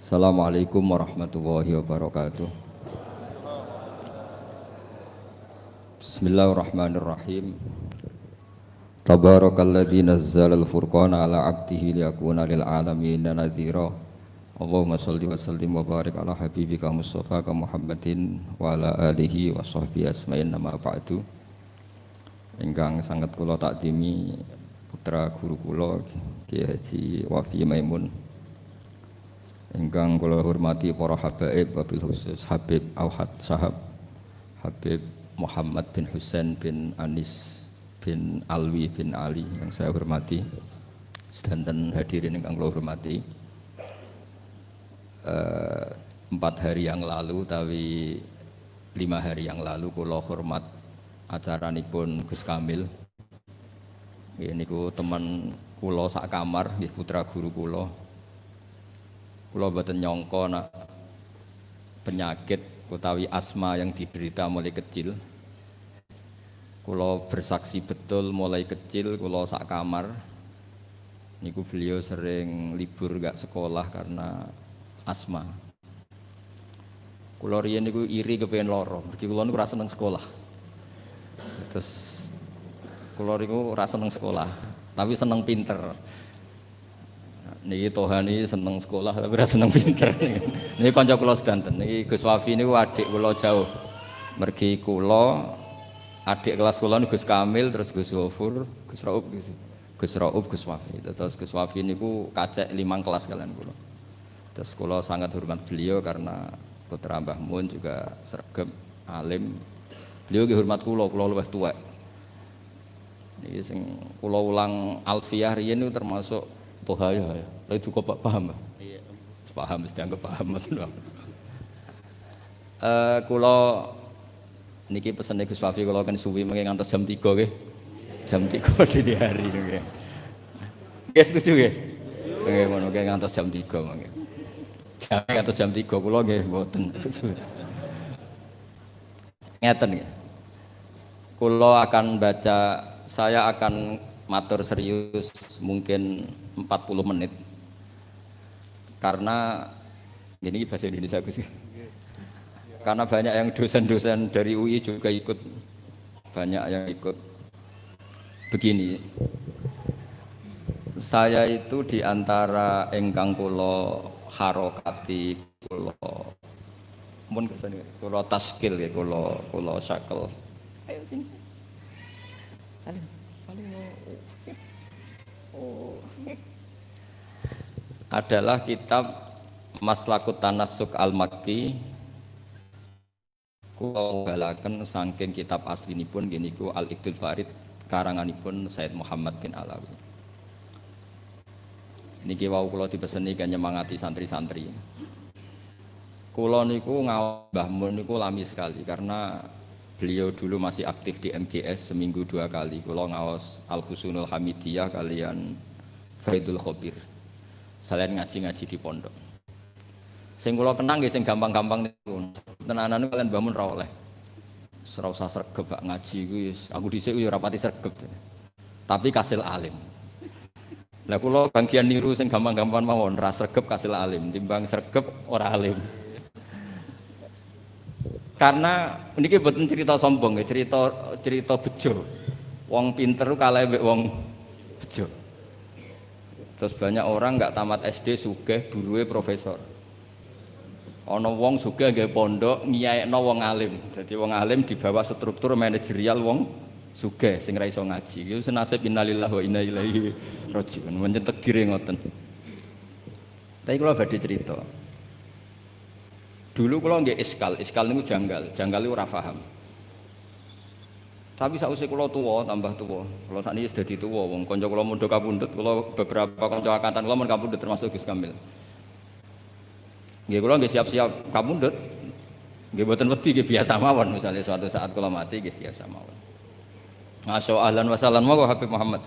Assalamualaikum warahmatullahi wabarakatuh. Bismillahirrahmanirrahim. Tabarakalladzi nazzalal furqana ala 'abdihi liyakuna lil 'alamin nadhira. Allahumma shalli wa sallim wa barik ala habibika Mustafa Muhammadin wa ala alihi wa sahbihi asma'in nama ba'du. Ingkang sangat kula takdimi putra guru kula Kiai Haji Wafi Maimun. Ingkang kula hormati para habaib wabil khusus Habib Auhad Sahab, Habib Muhammad bin Husain bin Anis bin Alwi bin Ali yang saya hormati, sedanten hadirin ingkang kula hormati. 4 hari yang lalu tapi 5 hari yang lalu kula hormat acaranipun Gus Kamil. Ini ku teman kula sak kamar, nggih putra guru kula. Kula mboten nyangka nak penyakit utawi asma yang diderita mulai kecil. Kula bersaksi betul mulai kecil kula sak kamar. Niku beliau sering libur gak sekolah karena asma. Kula riyen niku iri kepengin loro, mergi kula niku ora seneng sekolah. Terus kula niku ora seneng sekolah, tapi seneng pinter. Niki Tohani seneng sekolah tapi ora seneng pinter. Niki kanca kula sedanten. Niki Gus Wafi niku adik kula jauh. Mergi kula adik kelas kula niku Gus Kamil, terus Gus Ghafur, Gus Raub, Gus Wafi. Terus Gus Wafi niku kacek 5 kelas kalian kula. Terus kula sangat hormat beliau karena putra Mbah Mun juga sregep alim. Beliau nggih hormat kula luwih tuwek. Niki sing kula ulang alfiyah riyen niku termasuk tohaya ya. Lha itu kok paham, Mbah? Iya, paham mesti anggap paham. Kula niki pesene Gus Wafi kula kan suwi mengke ngantos jam 3 nggih. Jam 3 dini hari nggih. Nggih setuju nggih? Nggih ngono nggih ngantos jam 3 mengke. Ngantos jam 3 kula nggih mboten. Ngeten nggih. Kula akan baca, saya akan matur serius mungkin 40 menit. Karena ini bahasa Indonesia Gus. Karena banyak yang dosen-dosen dari UI juga ikut, banyak yang ikut. Begini, saya itu diantara engkang kula harokati, kula mun kesane kula taskil ya, kula syakel. Ayo sini. Saling oh. Adalah kitab Maslakut Tanassuk Al-Makki. Kula balaken saking kitab aslinipun nggih niku Al-Iqdul Farid karanganipun Said Muhammad bin Alawi. Niki wau kula dipeseni kan nyemangati santri-santri. Kula niku ngaos Mbah Mun niku lami sekali karena beliau dulu masih aktif di MGS seminggu 2 kali. Kula ngaos Al-Husunul Hamidiyah kalian Faidul Khobir. Selain ngaji-ngaji di pondok. Sing kula kenang nggih sing gampang-gampang niku. Tenanan kalian Mbah Mun ra oleh. Ora usah sregep gak ngaji kuwi, aku dhisik yo ora pati sregep. Tapi kasil alim. Lah kula bagian niru sing gampang-gampang mawon, ra sregep kasil alim, timbang sregep ora alim. Karena niki mboten cerita sombong ya, cerita bejo. Wong pinter kalah mbek wong bejo. Terus banyak orang nggak tamat SD sugih buruwe profesor. Ana wong sugih nggih pondok ngiyaekno wong alim. Dadi wong alim di bawah struktur manajerial wong sugih sing ra iso ngaji. Iku senasib innalillahi wa inna ilaihi rajiun. Mencen tegire ngoten. Tapi kula badhe cerita. Dulu kula nggih iskal niku janggal niku ora paham. Tapi sausé kula tuwa, tambah tuwa. Kula sakniki wis dadi tuwa, wong kanca kula mondok kapundhut, kula beberapa kanca angkatan kula mun kapundhut termasuk Gus Kamil. Nggih kula nggih siap-siap kapundhut. Nggih mboten wedi nggih biasa mawon, misalnya suatu saat kula mati nggih biasa mawon. Masya ahlan wa sahlan monggo Habib Muhammad.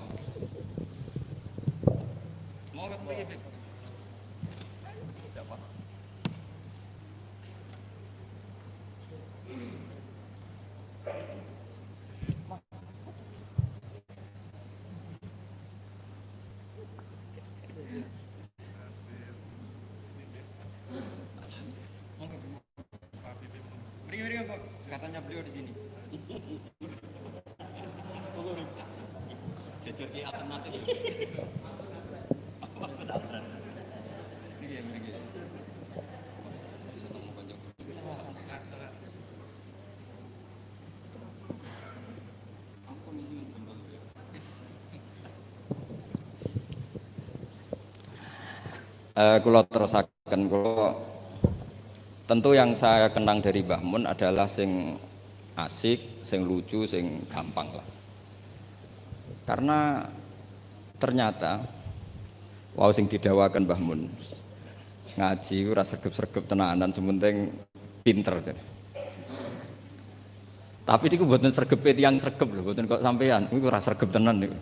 Katanya beliau di sini. Jujur ki alternatif. Kalau terusakan, kalau tentu yang saya kenang dari Mbah Mun adalah sing asik, sing lucu, sing gampang lah. Karena ternyata, wow sing didawakan Mbah Mun ngaji ora sregep-sregep tenanan, sementing pinter. Tapi niku mboten sregep tiyang sregep lho, mboten kok sampean, niku ora sregep tenan niku.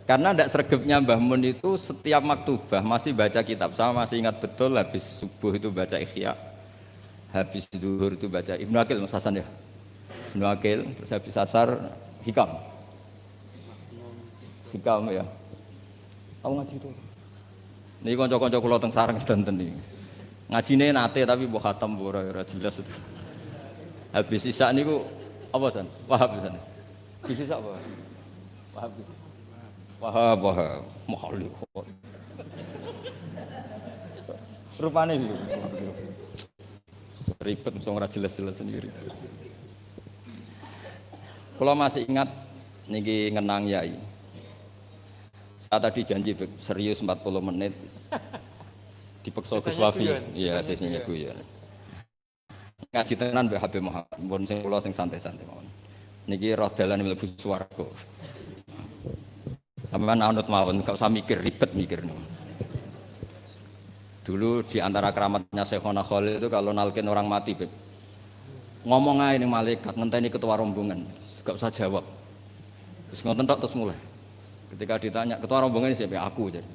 Karena tidak sregepnya Mbah Mun itu setiap maktubah masih baca kitab. Saya masih ingat betul habis subuh itu baca Ihya, habis zuhur itu baca Ibnu Aqil Mas Hasan ya. Ibnu Aqil, terus habis asar Hikam. Hikam ya. Kamu ngaji itu. Niki kanca-kanca kula teng sareng sedanten iki. Ngajine nate tapi mbok khatam ora jelas. Habis Isya niku apa San? Wahab San. Habis Isya apa? Wahab. Wahab, mahal. Rupane iki. Ribet mesti ora jelas-jelas sendiri. Kalau masih ingat niki ngenang yai. Saya tadi janji serius 40 menit. Dipeksa Gus Wafi. Iya, sesinya gue ya. Ngaji tenan Mbak Habib Muhammad. Mun sing kula sing santai-santai mawon. Niki roh dalan mlebu swarga. Sampeyan anut mawon, gak usah mikir ribet mikir. Dulu di antara keramatnya Syekhona Khalil itu kalau nalkin orang mati, Beb. Ngomong aja ning malaikat, ngenteni ketua rombongan, gak usah jawab. Terus ngoten tok terus mulai. Ketika ditanya ketua rombongan siapa? Aku jadi.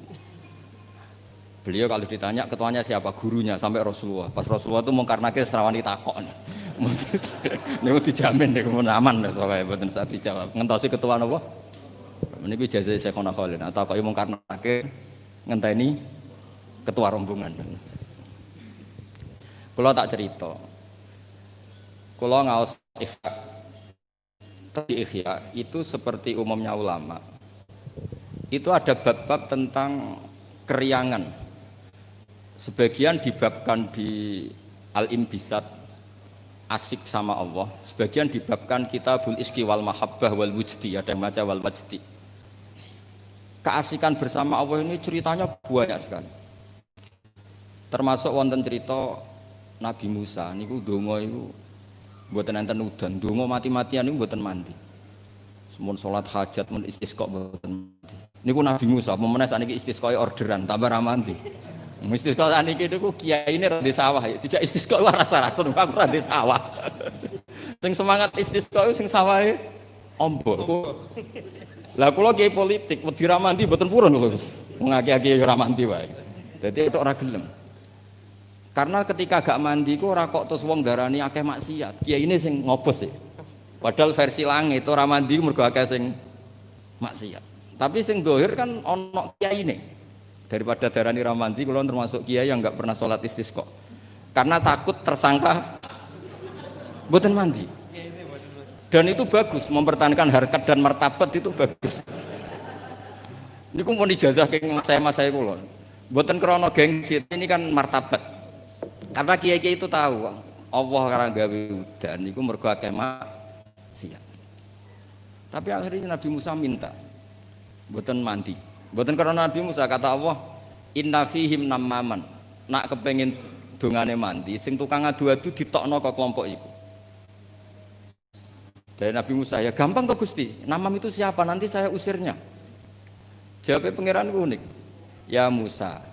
Beliau kalau ditanya ketuanya siapa? Gurunya sampai Rasulullah. Pas Rasulullah itu mau karena ke serawani takok. Niku dijamin niku aman soalnya mboten usah dijawab. Ngentosi ketua napa? Niku ijazah Syekhona Khalil. Takoki mung karena ke ngenteni ketua rombongan. Kula tak cerita. Kula ngaos Ihya itu seperti umumnya ulama. Itu ada bab-bab tentang keriangan. Sebagian dibabkan di Al-Imbisat, asik sama Allah. Sebagian dibabkan Kitabul Iski wal Mahabbah wal Wujdi, ada yang baca wal Wajdi. Keasikan bersama Allah ini ceritanya banyak sekali. Termasuk wonten cerita Nabi Musa niku donga iku mboten enten udan, donga mati-matian niku mboten mandi. Semun salat hajat men istisqa mboten mandi. Niku Nabi Musa, pemenang sakniki istisqae orderan tambah ra mandi. Istisqa sakniki niku kiyaine ra di sawah, dijak istisqa rasa-rasa aku ra di sawah. Sing semangat istisqa sing sawahe ombo. Lah kula kiai politik wedi ra mandi mboten purun lho. Wong akeh-akeh ra mandi wae. Dadi tok ora gelem. Karena ketika gak mandi ku ora kok terus wong darani akeh maksiat. Kiyaine sing ngobos sih. Padahal versi langit ora mandi mergo akeh sing maksiat. Tapi sing dohir kan ono kiyaine. Daripada darani ra mandi kula termasuk kiai yang enggak pernah sholat istisqa. Karena takut tersangka mboten mandi. Dan itu bagus, mempertahankan harkat dan martabat itu bagus. Ini pun ijazah ke mas saya kula. Mboten krana gengsi, ini kan martabat. Karena kiai-kiai itu tahu Allah karena gawe udan niku mergo akeh maksiat. Tapi akhirnya Nabi Musa minta mboten mandi. Mboten karena Nabi Musa kata Allah, "Inna fihim namaman." Nak kepengin dongane mandi, sing tukang adu-adu ditokno ke kelompok iku. Dari Nabi Musa, ya gampang kok Gusti. Namam itu siapa? Nanti saya usirnya. Jawabnya pangeran unik. Ya Musa,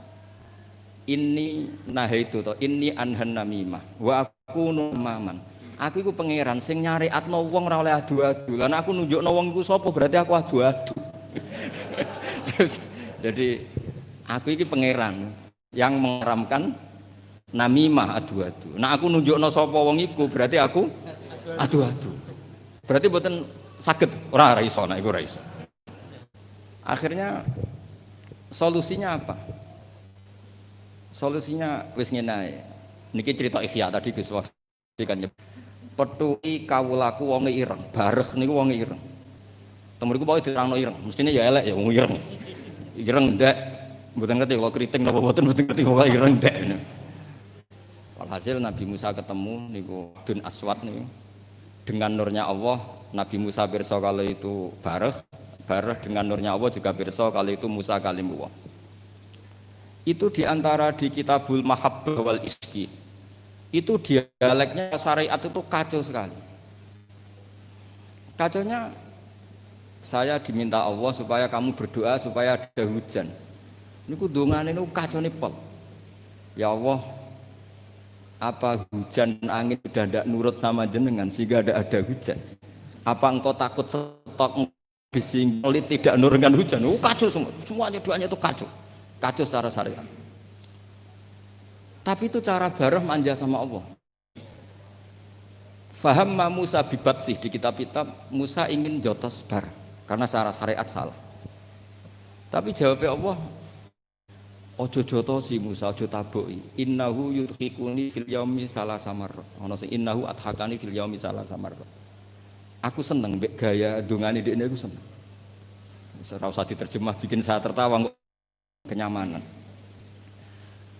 ini nahaitu to, ini anhan namimah. Wa aku namaman. Aku iku pangeran sing nyariatno wong ora oleh adu-adu. Lan aku nunjukno wong iku sapa berarti aku adu-adu. Jadi aku iki pangeran yang mengharamkan namimah adu-adu. Nah aku nunjukno sapa wong iku berarti aku adu-adu. Berarti mboten saged ora iso nek iku ora iso. Akhirnya solusinya apa? Solusinya wis ngene ae. Niki cerita Ihya tadi Gus Wafi kan Petuki kawulaku wonge ireng, bareh niku wonge ireng. Temenku pokoke diterangno ireng, mestine ya elek ya wong ireng. Ireng ndak, mboten ngerti kalau kriting napa mboten ngerti pokoke ireng ndak. Walhasil Nabi Musa ketemu niku Dun Aswad niku. Dengan nurnya Allah, Nabi Musa pirsa kalau itu bareh dengan nurnya Allah juga pirsa kalau itu Musa kalimullah. Itu diantara di Kitabul Mahabbah wal Iski. Itu dialeknya syariat itu kacau sekali. Kacaunya saya diminta Allah supaya kamu berdoa supaya ada hujan. Niku dongane niku kacone pol. Ya Allah, apa hujan dan angin sudah tidak nurut sama jenengan sehingga ada hujan? Apa engkau takut stok bisinglit tidak nurunkan hujan? Kacau semua, semuanya doanya itu kacau secara syariat. Tapi itu cara bareh manja sama Allah. Faham Musa bibatsih di kitab-kitab Musa ingin jotos bareh karena cara syariat salah. Tapi jawabnya Allah, ojo jotosi Musa, ojo taboki. Innahu yudhikuni fil yaumi salasa marra. Ono sing innahu adhakani fil yaumi salasa marra. Aku seneng mbek gaya dongane dekne aku seneng. Ora usah diterjemah bikin saya tertawa kenyamanan.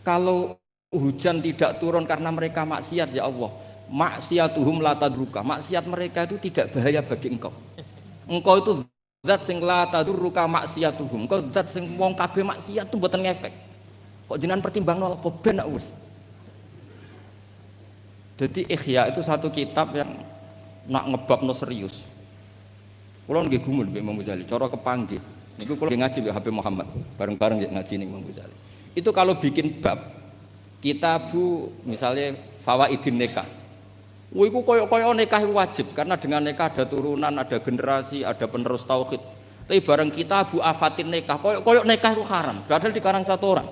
Kalau hujan tidak turun karena mereka maksiat ya Allah, maksiatuhum la tadruka. Maksiat mereka itu tidak bahaya bagi engkau. Engkau itu zat sing la tadruka maksiatuhum. Engkau zat sing wong kabeh maksiat itu mboten ngefek. Kok jenengan pertimbangno apa ben wis. Jadi Ihya itu satu kitab yang nak ngebabno serius. Kula nggih gumun mbek Imam Ghazali, cara kepanggih. Niku kula ngaji mbek Habib Muhammad, bareng-bareng ngaji ning Imam Ghazali. Itu kalau bikin bab kitabu misalnya Fawaidin Nikah. Iku koyo-koyo nikah wajib karena dengan nikah ada turunan, ada generasi, ada penerus tauhid. Tapi bareng kitabu Afatin Nikah, koyo-koyo nikah itu haram. Padahal dikarang satu orang.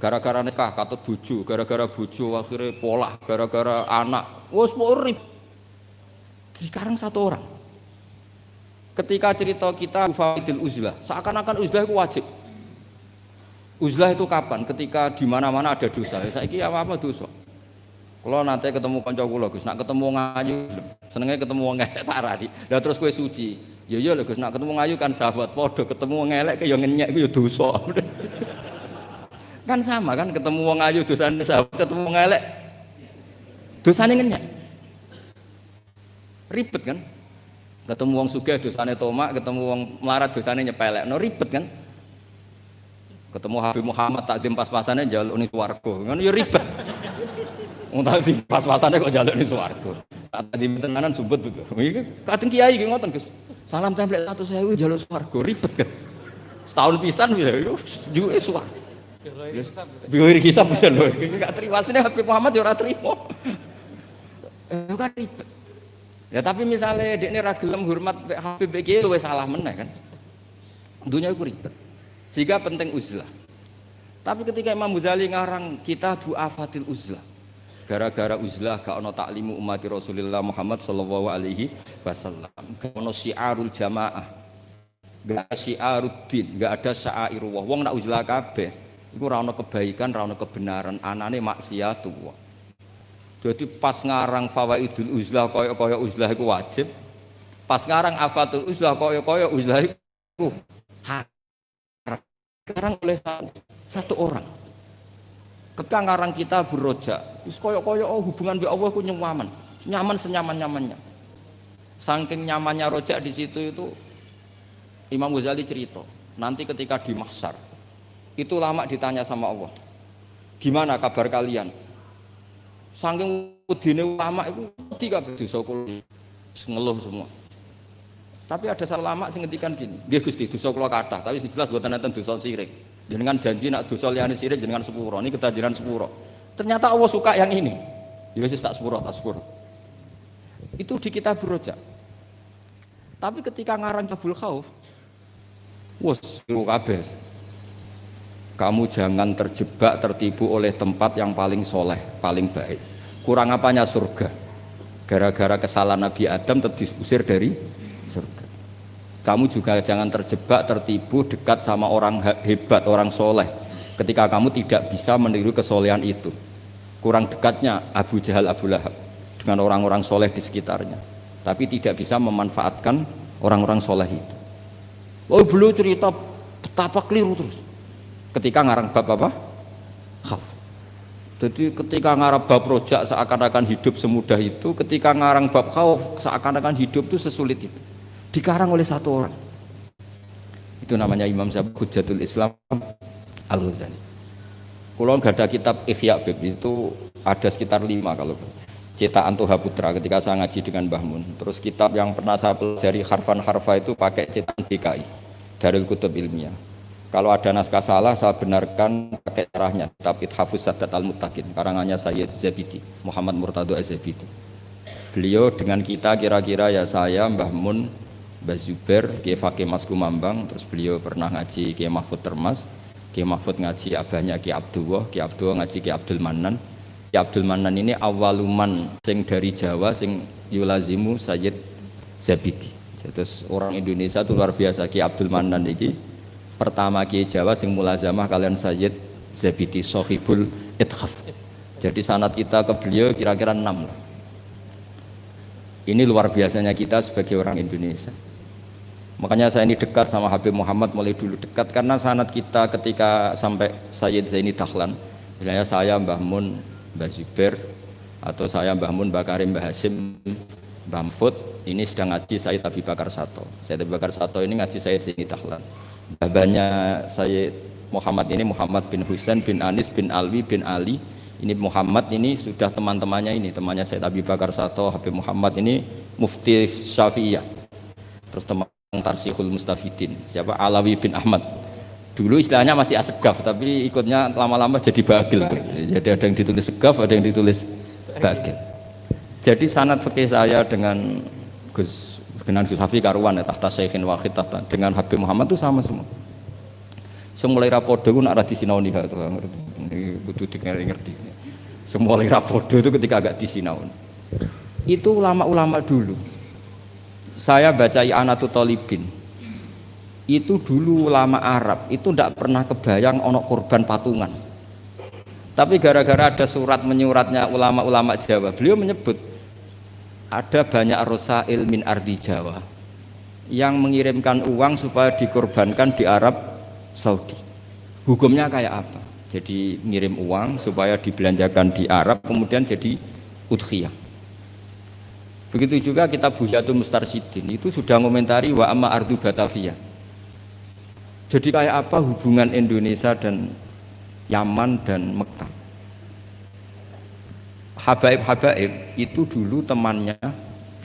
Gara-gara nikah katut bojo, gara-gara bojo akhirnya polah, gara-gara anak. Wes urip. Dikarang satu orang. Ketika cerita kita Fawaidil Uzlah, seakan-akan uzlah itu wajib. Uzlah itu kapan? Ketika di mana-mana ada dosa. Saiki apa dosa? Kalau nanti ketemu kanca kula Gus, nak ketemu ngayu, senenge ketemu wong elek parah di. Lah terus kowe suci. Ya iya lho Gus, nak ketemu ngayu kan sahabat padha, ketemu wong elek ya ngenyek iku ya dosa. Kan sama kan ketemu wong ayu dosane sahabat, ketemu wong elek dosane ngenyek. Ribet kan? Ketemu wong sugih dosane tomak, ketemu wong melarat dosane nyepelek. No ribet kan? Ketemu Habib Muhammad takdim pas-pasane njaluk ning swarga. Ngono ya ribet. Wong takdim pas-pasane kok njaluk ning swarga. Takdim tenanan sumbut. Iki kadang kiai iki ngoten, Gus. Salam templek 100.000 njaluk swarga, ribet kan? Setahun pisan ya juke swarga. Biar hisab bisa lho. Iki gak terima asline Habib Muhammad ya ora trimo. Kan ribet. Ya tapi misalnya dekne ra gelem hormat Habib iki luwih salah meneh kan. Dunia iku ribet. Sehingga penting uzlah. Tapi ketika Imam Ghazali ngarang Kitabul Afatil Uzlah, gara-gara uzlah gak ono taklimu umat Rasulullah Muhammad sallallahu alaihi wasallam, gak ono syiarul jamaah, gak ada syiaruddin, gak ada syairullah. Wong nak uzlah kabeh iku ora ono kebaikan, ora ono kebenaran, anane maksiatullah. Jadi pas ngarang Fawaidul Uzlah koyo-koyo uzlah iku wajib, pas ngarang Afatul Uzlah koyo-koyo uzlah iku sekarang oleh satu orang. Ketika ngarang kita Roja, wis koyo-koyo hubungan dengan Allah ku nyaman senyaman-nyamannya. Saking nyamannya Roja di situ itu Imam Ghazali cerita, nanti ketika di mahsyar itu lama ditanya sama Allah, gimana kabar kalian? Saking udine ulama itu tiga dosa kula ngeluh semua. Tapi ada salah lama sing ngendikan gini, nggih Gusti dosa kula kathah, tapi sing jelas mboten enten dosa sirik. Jenengan janji nak dosa liyane sirik jenengan sepuro, niki ketajiran sepuro. Ternyata Allah suka yang ini. Ya wis tak sepuro. Itu di kitab Roja. Tapi ketika ngarang Kitabul Khauf, wes kabeh. Kamu jangan terjebak tertipu oleh tempat yang paling soleh, paling baik. Kurang apanya surga? Gara-gara kesalahan Nabi Adam tetap diusir dari surga. Kamu juga jangan terjebak tertipu dekat sama orang hebat, orang soleh. Ketika kamu tidak bisa meniru kesolehan itu. Kurang dekatnya Abu Jahal, Abu Lahab. dengan orang-orang soleh di sekitarnya, tapi tidak bisa memanfaatkan orang-orang soleh itu. Oh, beliau cerita betapa keliru terus ketika ngarang bab apa? Khauf. Jadi ketika ngarang bab rojak seakan-akan hidup semudah itu, ketika ngarang bab khauf seakan-akan hidup itu sesulit itu. Dikarang oleh satu orang. Itu namanya Imam Hujjatul Islam Al-Ghazali. Kalau nggak ada kitab Ihya Bib itu ada sekitar 5 kalau cetakan Toha Putra ketika saya ngaji dengan Mbah Mun. Terus kitab yang pernah saya pelajari harfan harfa itu pakai cetakan DKI Darul Kutub Ilmiah. Kalau ada naskah salah saya benarkan pakai caranya kitab Ithafus Sadat Al-Muttaqin karangannya Sayyid Zabidi Muhammad Murtado Az-Zabidi. Beliau dengan kita kira-kira ya saya Mbah Mun, Mbah Zubair, Kiai Fakih Mas Kumambang, terus beliau pernah ngaji Kiai Mahfud Termas, Kiai Mahfud ngaji abahnya Kiai Abdullah ngaji Kiai Abdul Manan. Kiai Abdul Manan ini awaluman sing dari Jawa sing yulazimu Sayyid Zabidi. Terus orang Indonesia itu luar biasa. Kiai Abdul Manan ini pertama Kiai Jawa sing mulazamah kalian Sayyid Zabidi Sohibul Ithaf. Jadi sanad kita ke beliau kira-kira 6. Ini luar biasanya kita sebagai orang Indonesia. Makanya saya ini dekat sama Habib Muhammad mulai dulu dekat karena sanad kita ketika sampai Sayyid Zaini Dahlan, misalnya saya Mbah Mun, Mbah Zubair, atau saya Mbah Mun, Mbah Karim, Mbah Hasim, Mbah Mahfud, ini sedang ngaji Sayyid Abi Bakar Sato. Sayyid Abi Bakar Sato ini ngaji Sayyid Zaini Dahlan. Babanya Sayyid Muhammad ini Muhammad bin Husain bin Anis bin Alwi bin Ali. Ini Muhammad ini sudah teman-temannya ini, temannya Sayyid Abi Bakar Sato, Habib Muhammad ini Mufti Syafi'iyah. Terus teman Tarsihul Mustafidin, siapa Alawi bin Ahmad. Dulu istilahnya masih asegaf, tapi ikutnya lama-lama jadi bagil. Jadi ada yang ditulis segaf, ada yang ditulis bagil. Jadi sanad fikih saya dengan Gus Hafi karuan ya, tahta Syekhin Wahid tahta dengan Habib Muhammad itu sama semua. Semulai rapodo pun ada di sinauni itu kudu ngerti. Semulai rapodo itu ketika agak di sinaun. Itu ulama-ulama dulu. Saya baca I'anatu Thalibin itu dulu ulama Arab itu tidak pernah kebayang ono korban patungan, tapi gara-gara ada surat menyuratnya ulama-ulama Jawa, beliau menyebut ada banyak rosail min ardi Jawa yang mengirimkan uang supaya dikorbankan di Arab Saudi. Hukumnya kayak apa? Jadi ngirim uang supaya dibelanjakan di Arab kemudian jadi udhiyah. Begitu juga kitab Buhyatul Mustarsyidin itu sudah ngomentari wa amma ardu Batavia. Jadi kayak apa hubungan Indonesia dan Yaman dan Mekah. Habaib-habaib itu dulu temannya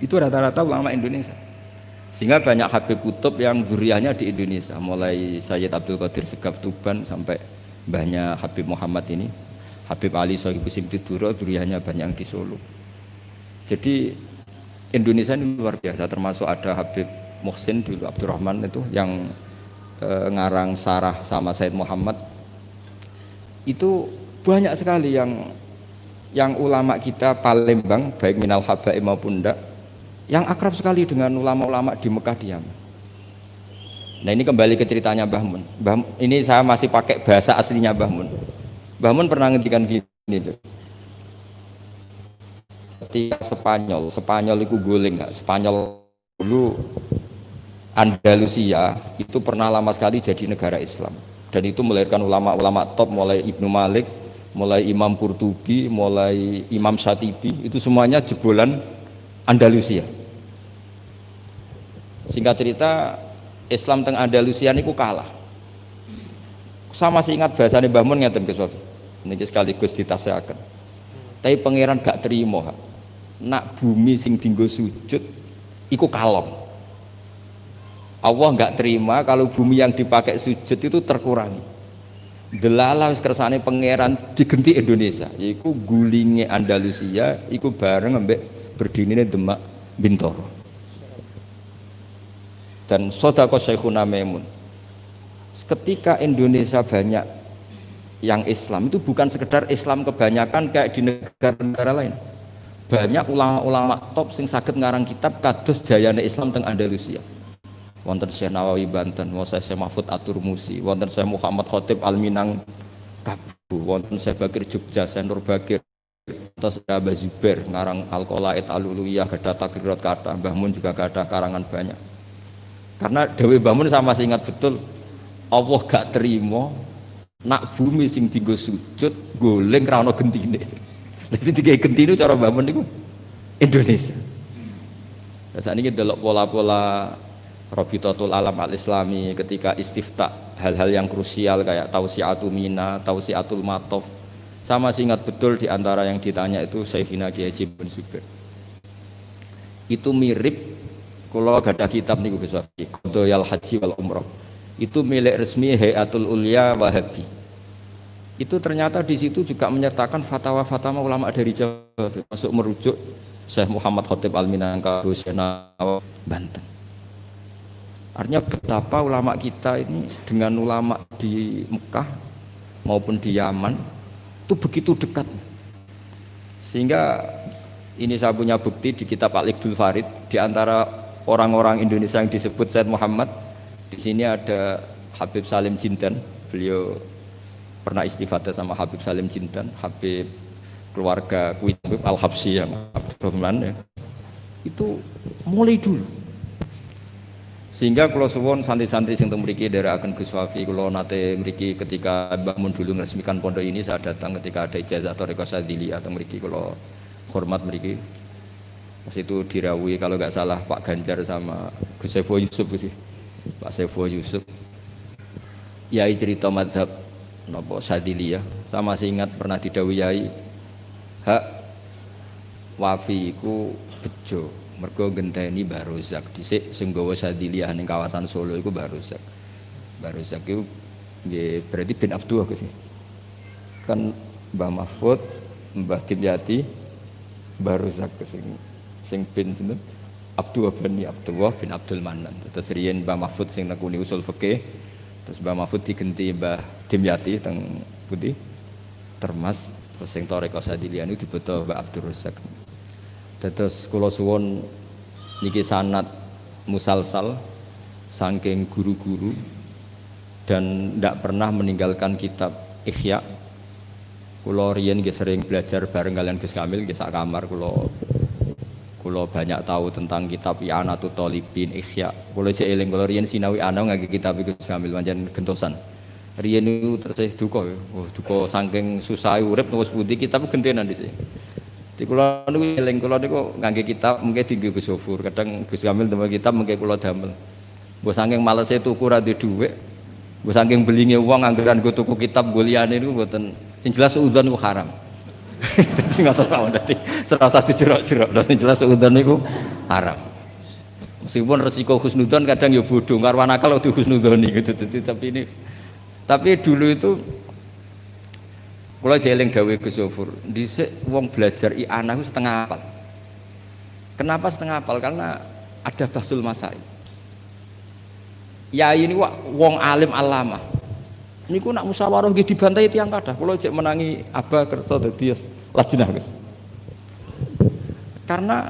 itu rata-rata ulama Indonesia. Sehingga banyak Habib Kutub yang zuriyahnya di Indonesia, mulai Sayyid Abdul Qadir Segaf Tuban sampai banyak Habib Muhammad ini, Habib Ali Sohibu Simtiduro zuriyahnya banyak yang di Solo. Jadi Indonesia ini luar biasa, termasuk ada Habib Muhsin dulu Abdurrahman itu yang ngarang sarah sama Said Muhammad. Itu banyak sekali yang ulama kita Palembang baik minal habaib maupun enggak yang akrab sekali dengan ulama-ulama di Mekah di Yaman. Nah ini kembali ke ceritanya Mbah Mun. Ini saya masih pakai bahasa aslinya Mbah Mun. Mbah Mun pernah ngendikan gini tuh. Ketika Spanyol itu guling nggak? Spanyol dulu Andalusia itu pernah lama sekali jadi negara Islam dan itu melahirkan ulama-ulama top mulai Ibnu Malik, mulai Imam Qurtubi, mulai Imam Syatibi, itu semuanya jebolan Andalusia. Singkat cerita Islam teng Andalusia niku kalah. Saya masih ingat bahasane Mbah Mun ngeten Gus Wafi. Niki sekaligus ditasehaken. Tapi pangeran gak terima. Nak bumi sing dinggo sujud iku kalong. Allah nggak terima kalau bumi yang dipakai sujud itu terkurangi. Delala wis kersane pangeran digenti Indonesia, yaiku gulinge Andalusia iku bareng ambek berdinine Demak Bintoro. Dan Sodaqah Syekhuna Maimun. Ketika Indonesia banyak yang Islam itu bukan sekedar Islam kebanyakan kayak di negara-negara lain. Banyak ulama-ulama top sing saged ngarang kitab kados jayane Islam teng Andalusia. Wonten Syekh Nawawi Banten, wonten Syekh Mahfud At-Turmusi, wonten Syekh Muhammad Khotib Al-Minang Kabu, wonten Syekh Bakir Jogja, Syekh Nur Bakir, Terus ada Mbah Zubair ngarang Al-Qalaid Al-Uluyah, gada takrirat kata, Mbah Mun juga gada karangan banyak. Karena Dewi Mbah Mun sama masih ingat betul, Allah gak terima nak bumi sing dienggo sujud goleng ra ono gentine. Lha sing digawe gentine cara Mbah Mun niku Indonesia. Lah sakniki delok pola-pola Rabitatul Alam Al-Islami ketika istiftah hal-hal yang krusial kayak Tausiatul Mina, Tausiatul Matof. Sama masih ingat betul di antara yang ditanya itu Syekhina Kiai Haji bin Zubair. Itu mirip kalau ada kitab niku Gus Wafi, Qadayal Haji wal Umrah. Itu milik resmi Hayatul Ulya Wahabi. Itu ternyata di situ juga menyertakan fatwa-fatwa ulama dari Jawa, termasuk merujuk Syekh Muhammad Khatib Al-Minangkabau Senawa Banten. Artinya betapa ulama kita ini dengan ulama di Mekah maupun di Yaman itu begitu dekat, sehingga ini saya punya bukti di kitab Al-Iqdul Farid. Di antara orang-orang Indonesia yang disebut Said Muhammad, di sini ada Habib Salim Jindan. Beliau pernah istifadah sama Habib Salim Jindan, Habib keluarga Kuit Al-Habsyi yang Abdurrahman ya. Itu mulai dulu. Sehingga kalau suwon santri-santri sing teng mriki nderekaken Gus Wafi, kula nate mriki ketika Mbah Mun dulu meresmikan pondok ini, saya datang ketika ada ijazah Thariqah Sadziliyah teng mriki, kula hormat mriki. Pas itu dirawuhi kalau nggak salah Pak Ganjar sama Gus Saiful Yusuf sih. Pak Saiful Yusuf. Yai cerita mazhab napa Sadziliyah. Saya masih ingat pernah didhawuhi Yai, hak Wafi iku bejo. Mergo genteni Mbah Rozak dhisik sing gawa Sadziliyah ning kawasan Solo iku Mbah Rozak. Mbah Rozak iku nggih berarti bin Abdullah sih. Kan Mbah Mahfud, Mbah Dimyati, Mbah Rozak sing bin sinten? Abdullah bin Abdul Manan. Terus riyen Mbah Mahfud sing nekuni usul fikih, terus Mbah Mahfud digenti Mbah Dimyati teng pundi? Termas, terus sing Thariqah Sadziliyah niku dibeto Mbah Abdul Rozak. Terus kula suwun niki sanad musalsal saking guru-guru dan ndak pernah meninggalkan kitab Ihya. Kula riyen nggih sering belajar bareng kalian Gus Kamil nggih sak kamar, kula banyak tahu tentang kitab I'anatut Thalibin Ihya. Kula cek eling kula riyen sinau ana ngangge kitab Gus Kamil pancen gentosan. Riyen niku terus duka, duka saking susah urip wis pundi kitab gentenan dhisik. Di kula niku eling kula niku ngangge kitab mengke dienggo Gus Sofur, kadang Gus Kamil damel kitab mengke kula damel. Mbok saking malese tuku ra duwe dhuwit, mbok saking belinge wong anggaran go tuku kitab go liyane niku mboten. Sing jelas udzon niku haram. Dadi ngoten mawon dadi serasa dijerok-jerok, sing jelas udzon niku haram. Meskipun resiko husnudzon kadang ya bodoh, karwan akal di husnudzoni gitu. Tapi dulu itu kula jeling dawuh Gus Sofur, dhisik wong belajar i'anah setengah hafal. Kenapa setengah hafal? Karena ada bahsul masail. Ya ini wong alim alamah. Niku nak musyawarah nggih dibantai tiyang kathah. Kula jek menangi Abah kersa dadi lajnah Gus. Karena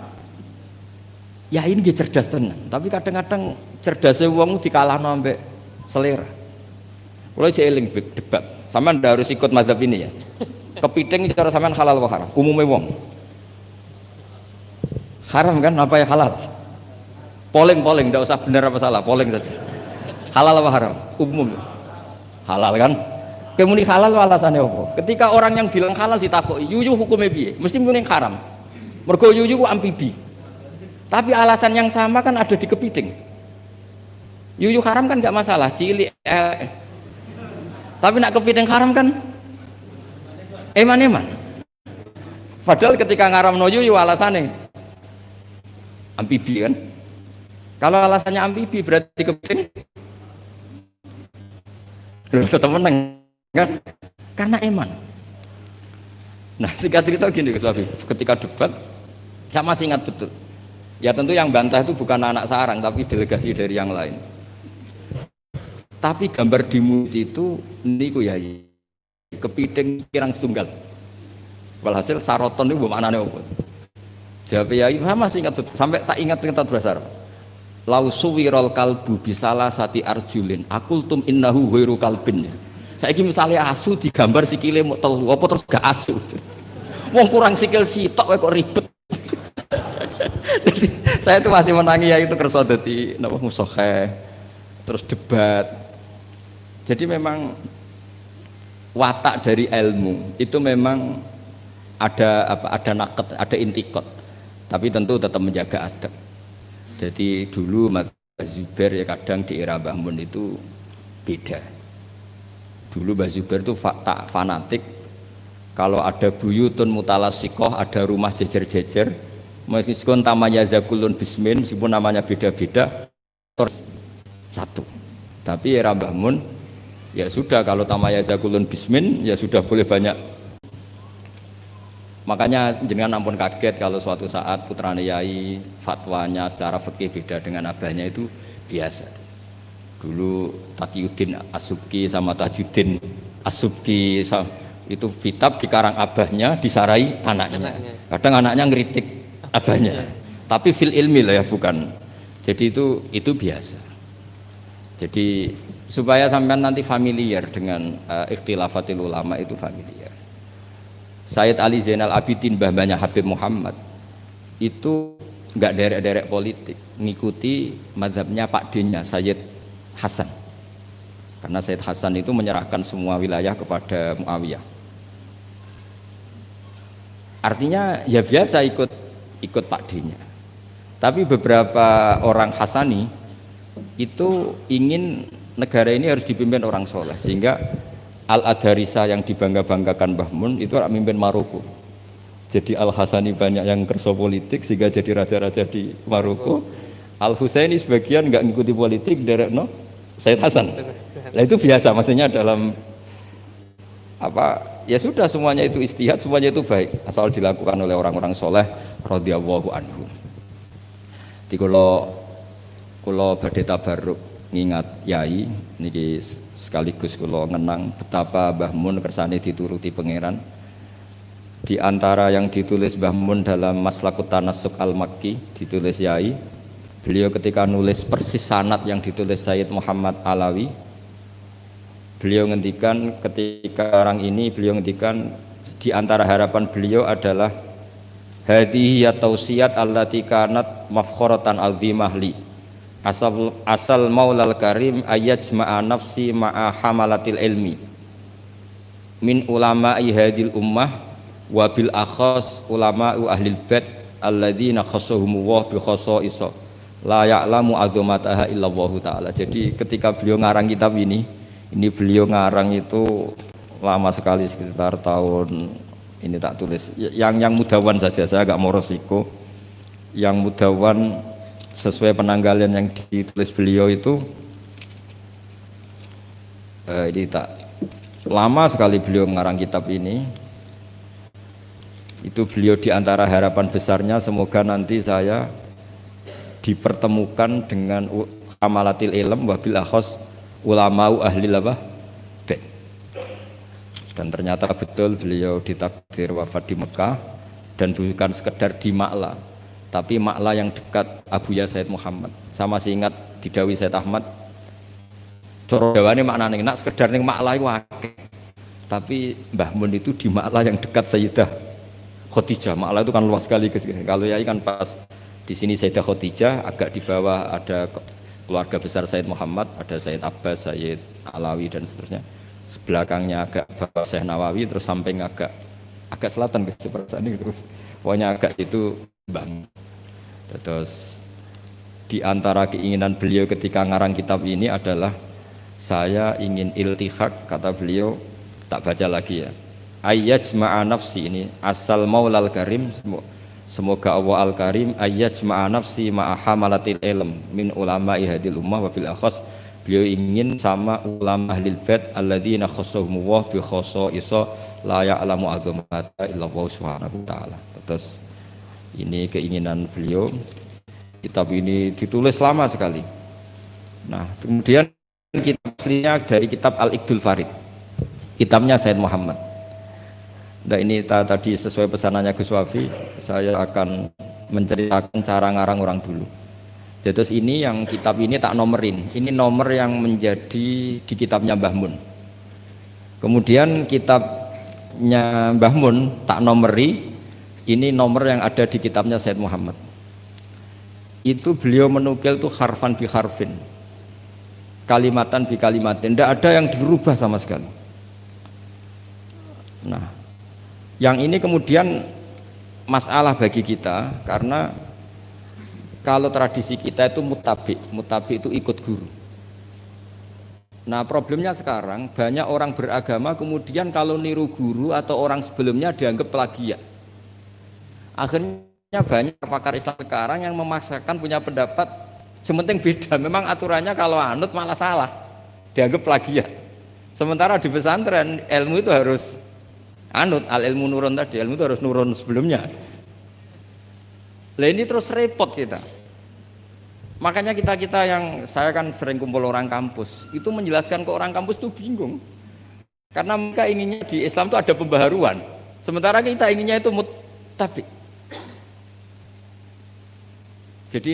ya ini nggih cerdas tenan, tapi kadang-kadang cerdasnya wong dikalahno ambek selera. Kula jek eling debat. Sampean ndak harus ikut mazhab ini ya. Kepiting cara sampean halal apa haram? Umumnya wong. Haram kan apa ya halal? Polling ndak usah benar apa salah, polling saja. Halal apa haram? Umum. Halal kan? Kemuni halal alasannya apa? Ketika orang yang bilang halal ditakoki, yuyu hukumnya piye? Mesti muni haram. Mergo yuyu ku amfibi. Tapi alasan yang sama kan ada di kepiting. Yuyu haram kan enggak masalah, cilik tapi nak kepiting haram kan eman-eman. Padahal ketika ngaram noyu alasannya amfibi kan. Kalau alasannya amfibi berarti kepiting tetap menang kan? Karena eman. Nah singkat cerita gini Gus Wafi, ketika debat saya masih ingat betul. Ya tentu yang bantah itu bukan anak sarang tapi delegasi dari yang lain. Tapi gambar di mulut itu niku ya kepiting kirang setunggal. Walhasil saroton itu maknane apa? Jawab ya masih ingat betul. Sampai tak ingat bahasa Arab. Lau suwirol kalbu bisalah sati arjulin akultum innahu ghairu kalbin. Saiki misalnya asu digambar sikile mok telu apa terus gak asu. Wong kurang sikil sitok kok ribet. Saya tuh masih menangi ya itu kerso dadi napa musokheh terus debat. Jadi memang watak dari ilmu itu memang ada apa, ada naket, ada intikot, tapi tentu tetap menjaga adab. Jadi dulu Mas Zubair ya kadang di era Mbah Mun itu beda. Dulu Mbah Zubair itu fanatik, kalau ada buyutun mutalasikoh, ada rumah jejer-jejer, meskipun namanya Zakulun Bismin, meskipun namanya beda-beda, satu. Tapi era Mbah Mun ya sudah, kalau tamaya Zakulun Bismin ya sudah boleh banyak. Makanya jenengan ampun kaget kalau suatu saat putrane yai fatwanya secara fikih beda dengan abahnya, itu biasa. Dulu Taqiyuddin As-Subki sama Tajuddin As-Subki itu kitab dikarang abahnya, disarai anaknya. Kadang anaknya ngeritik abahnya. Tapi fil ilmi lah ya, bukan. Jadi itu biasa. Jadi supaya sampean nanti familiar dengan ikhtilafatil ulama, itu familiar. Sayyid Ali Zainal Abidin, mbah-mbahnya Habib Muhammad, itu enggak derek-derek politik, ngikuti mazhabnya Pak Dinya Sayyid Hasan. Karena Sayyid Hasan itu menyerahkan semua wilayah kepada Muawiyah. Artinya ya biasa ikut Pak Dinya. Tapi beberapa orang Hasani itu ingin negara ini harus dipimpin orang soleh, sehingga Al-Adharisa yang dibangga-banggakan Mbah Mun itu orang mimpin Maroko. Jadi Al-Hasani banyak yang kerso politik sehingga jadi raja-raja di Maroko. Al-Husaini sebagian nggak ngikuti politik, derek no Sayyid Hasan. Nah itu biasa, maksudnya dalam apa ya sudah, semuanya itu istihad, semuanya itu baik asal dilakukan oleh orang-orang soleh radhiyallahu anhum. Di kulo badhe tabarruk ngingat yai niki sekaligus kula ngenang betapa Mbah Mun kersane dituruti pangeran. Di antara yang ditulis Mbah Mun dalam Maslakut Tanassuk Al-Makki ditulis yai, beliau ketika nulis persis sanad yang ditulis Sayyid Muhammad Alawi, beliau ngendikan ketika orang ini, beliau ngendikan di antara harapan beliau adalah hadhihi ya tausiyat allati kanat mafkharatan azimah li asal maulal karim ayajma'a nafsi ma'a hamalatil ilmi min ulama'i hadil ummah wa bil akhas ulama'u ahlil bait alladzina khassahumullah bi khassa'isa la ya'lamu azamataha illallah ta'ala. Jadi ketika beliau ngarang kitab ini beliau ngarang itu lama sekali, sekitar tahun ini tak tulis yang mudawan saja, saya agak mau resiko yang mudawan sesuai penanggalan yang ditulis beliau itu ini tak lama sekali beliau mengarang kitab ini. Itu beliau diantara harapan besarnya semoga nanti saya dipertemukan dengan amalatil ilm wabil akhos ulama'u ahli labah bait. Dan ternyata betul beliau ditakdir wafat di Mekah, dan bukan sekedar di Ma'la, tapi Ma'la yang dekat Abuya Sayyid Muhammad. Saya masih ingat didawi Sayyid Ahmad, coro jawane maknane nak sekedar ning Ma'la iku akeh. Tapi Mbah Mun itu di Ma'la yang dekat Sayyidah Khadijah. Ma'la itu kan luas sekali guys. Kalau yai kan pas di sini Sayyidah Khadijah, agak di bawah ada keluarga besar Sayyid Muhammad, ada Sayyid Abbas, Sayyid Alawi dan seterusnya. Sebelakangnya agak bawah Syekh Nawawi, terus samping agak selatan guys, seperti ini terus. Pokoknya agak itu Bang. Terus di antara keinginan beliau ketika ngarang kitab ini adalah saya ingin iltihak, kata beliau, tak baca lagi ya. Ayyajma'a nafsi, ini asal maulal karim, semoga Allah al-karim ayyajma'a nafsi ma'a hamalatil ilm min ulama'i hadil ummah wa bil akhas. Beliau ingin sama ulama ahlil bait alladzina khassahumullah bi khassa'isa la ya'lamu azamata illallah subhanahu wa ta'ala. Terus ini keinginan beliau. Kitab ini ditulis lama sekali. Nah, kemudian kitab aslinya dari kitab Al-Iqdul Farid, kitabnya Sayyid Muhammad. Nah ini tadi sesuai pesanannya Gus Wafi, saya akan menceritakan cara ngarang orang dulu. Terus ini yang kitab ini tak nomerin, ini nomor yang menjadi di kitabnya Mbah Mun. Kemudian kitab Mbah Mun tak nomori, ini nomor yang ada di kitabnya Said Muhammad. Itu beliau menukil tuh harfan bi harfin, kalimatan bi kalimatin, tidak ada yang dirubah sama sekali. Nah, yang ini kemudian masalah bagi kita karena kalau tradisi kita itu mutabi itu ikut guru. Nah, problemnya sekarang banyak orang beragama kemudian kalau niru guru atau orang sebelumnya dianggap plagiat. Akhirnya banyak pakar Islam sekarang yang memaksakan punya pendapat sementing beda. Memang aturannya kalau anut malah salah, dianggap plagiat. Sementara di pesantren ilmu itu harus anut, al ilmu nurun tadi, ilmu itu harus nurun sebelumnya. Lah ini terus repot kita. Makanya kita yang saya kan sering kumpul orang kampus, itu menjelaskan ke orang kampus itu bingung. Karena mereka inginnya di Islam itu ada pembaharuan. Sementara kita inginnya itu mutabi. Jadi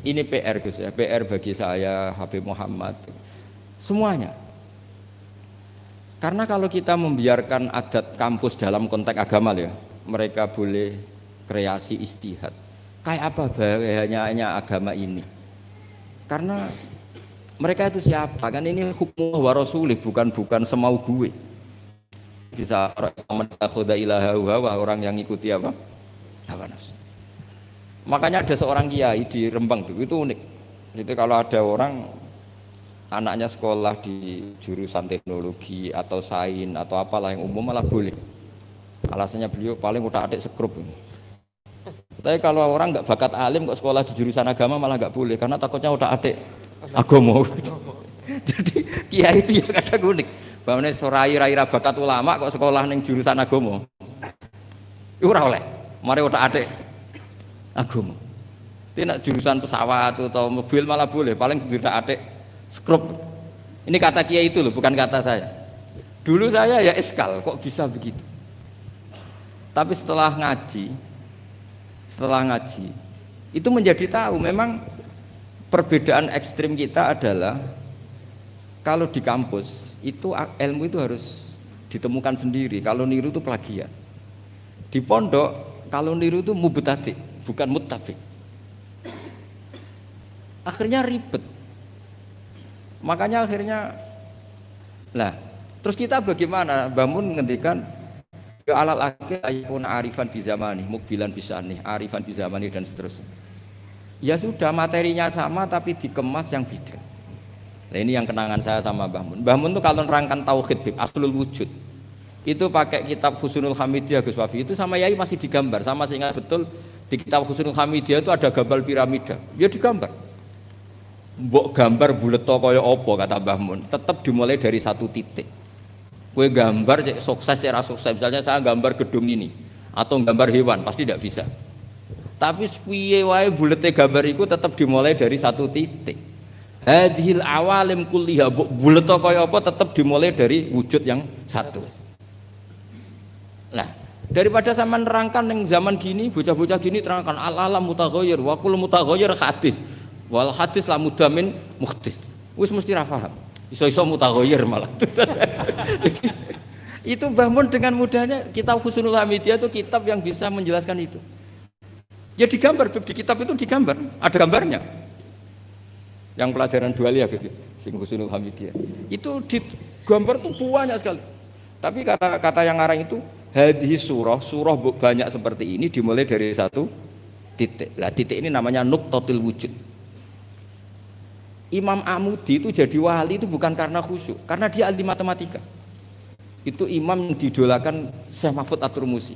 ini PR Gus ya, PR bagi saya, Habib Muhammad, semuanya. Karena kalau kita membiarkan adat kampus dalam konteks agama ya, mereka boleh kreasi istihad. Kayak apa bahayanya agama ini? Karena mereka itu siapa? Kan ini hukum wa rasulih, bukan semau gue. Bisa menakhuda ilaha wa orang yang ikuti apa? Hawa nafsu. Makanya ada seorang kiai di Rembang itu unik. Jadi kalau ada orang anaknya sekolah di jurusan teknologi atau sains atau apalah yang umum malah boleh. Alasannya beliau paling utak-atik sekrup. Tapi kalau orang nggak bakat alim kok sekolah di jurusan agama malah nggak boleh karena takutnya utak-atik agama. Jadi kiai itu yang kadang unik. Bahwa sorai raira bakat ulama kok sekolah neng jurusan agama. Itu ora oleh. Mari utak-atik agama. Tidak jurusan pesawat atau mobil malah boleh. Paling utak-atik skrup. Ini kata kiai itu loh, bukan kata saya. Dulu saya ya eskal, kok bisa begitu. Tapi setelah ngaji itu menjadi tahu memang perbedaan ekstrim kita adalah kalau di kampus itu ilmu itu harus ditemukan sendiri, kalau niru itu plagiat. Di pondok kalau niru itu mubtadi, bukan muttabi. Akhirnya ribet. Makanya akhirnya terus kita bagaimana? Bangun ngendikan ya alal akhir ayakun arifan bi zamani, mukbilan bisani, arifan bi zamani dan seterusnya. Ya sudah materinya sama tapi dikemas yang beda. Nah ini yang kenangan saya sama Mbah Mun. Mbah Mun tuh kalau nerangkan tauhid, aslul wujud. Itu pakai kitab Husnul Hamidiyah Gus Wafi. Itu sama Yai masih digambar, sama saya ingat betul di kitab Husnul Hamidiyah itu ada gambar piramida. Ya digambar. Mbok gambar bulet kaya apa kata Mbah Mun, tetap dimulai dari satu titik. Kue gambar sukses cara sukses, misalnya saya gambar gedung ini atau gambar hewan pasti tidak bisa. Tapi piye wae bulete gambar itu tetap dimulai dari satu titik. Hadhil awalim kulliha bulet kaya apa tetap dimulai dari wujud yang satu. Nah, daripada sama nerangkan yang zaman gini, bocah-bocah gini terangkan al-alam mutaghayyir wa kullu mutaghayyir hadis. Wal hadis la mudamin muhdis. Wis mesti ra paham. Iso-iso mutaghayyir malah. Itu Mbah Mun dengan mudahnya kitab Husnul Hamidiyah itu kitab yang bisa menjelaskan itu. Ya digambar di kitab itu digambar, ada gambarnya. Yang pelajaran dualiyah gitu, sing Husnul Hamidiyah. Itu digambar tuh banyak sekali. Tapi kata yang ngarang itu hadhihi surah banyak seperti ini dimulai dari satu titik. Lah titik ini namanya nuqtatul wujud. Imam Amudi itu jadi wali itu bukan karena khusyuk, karena dia ahli matematika. Itu imam yang didolakan Syekh Mahfud At-Turmusi.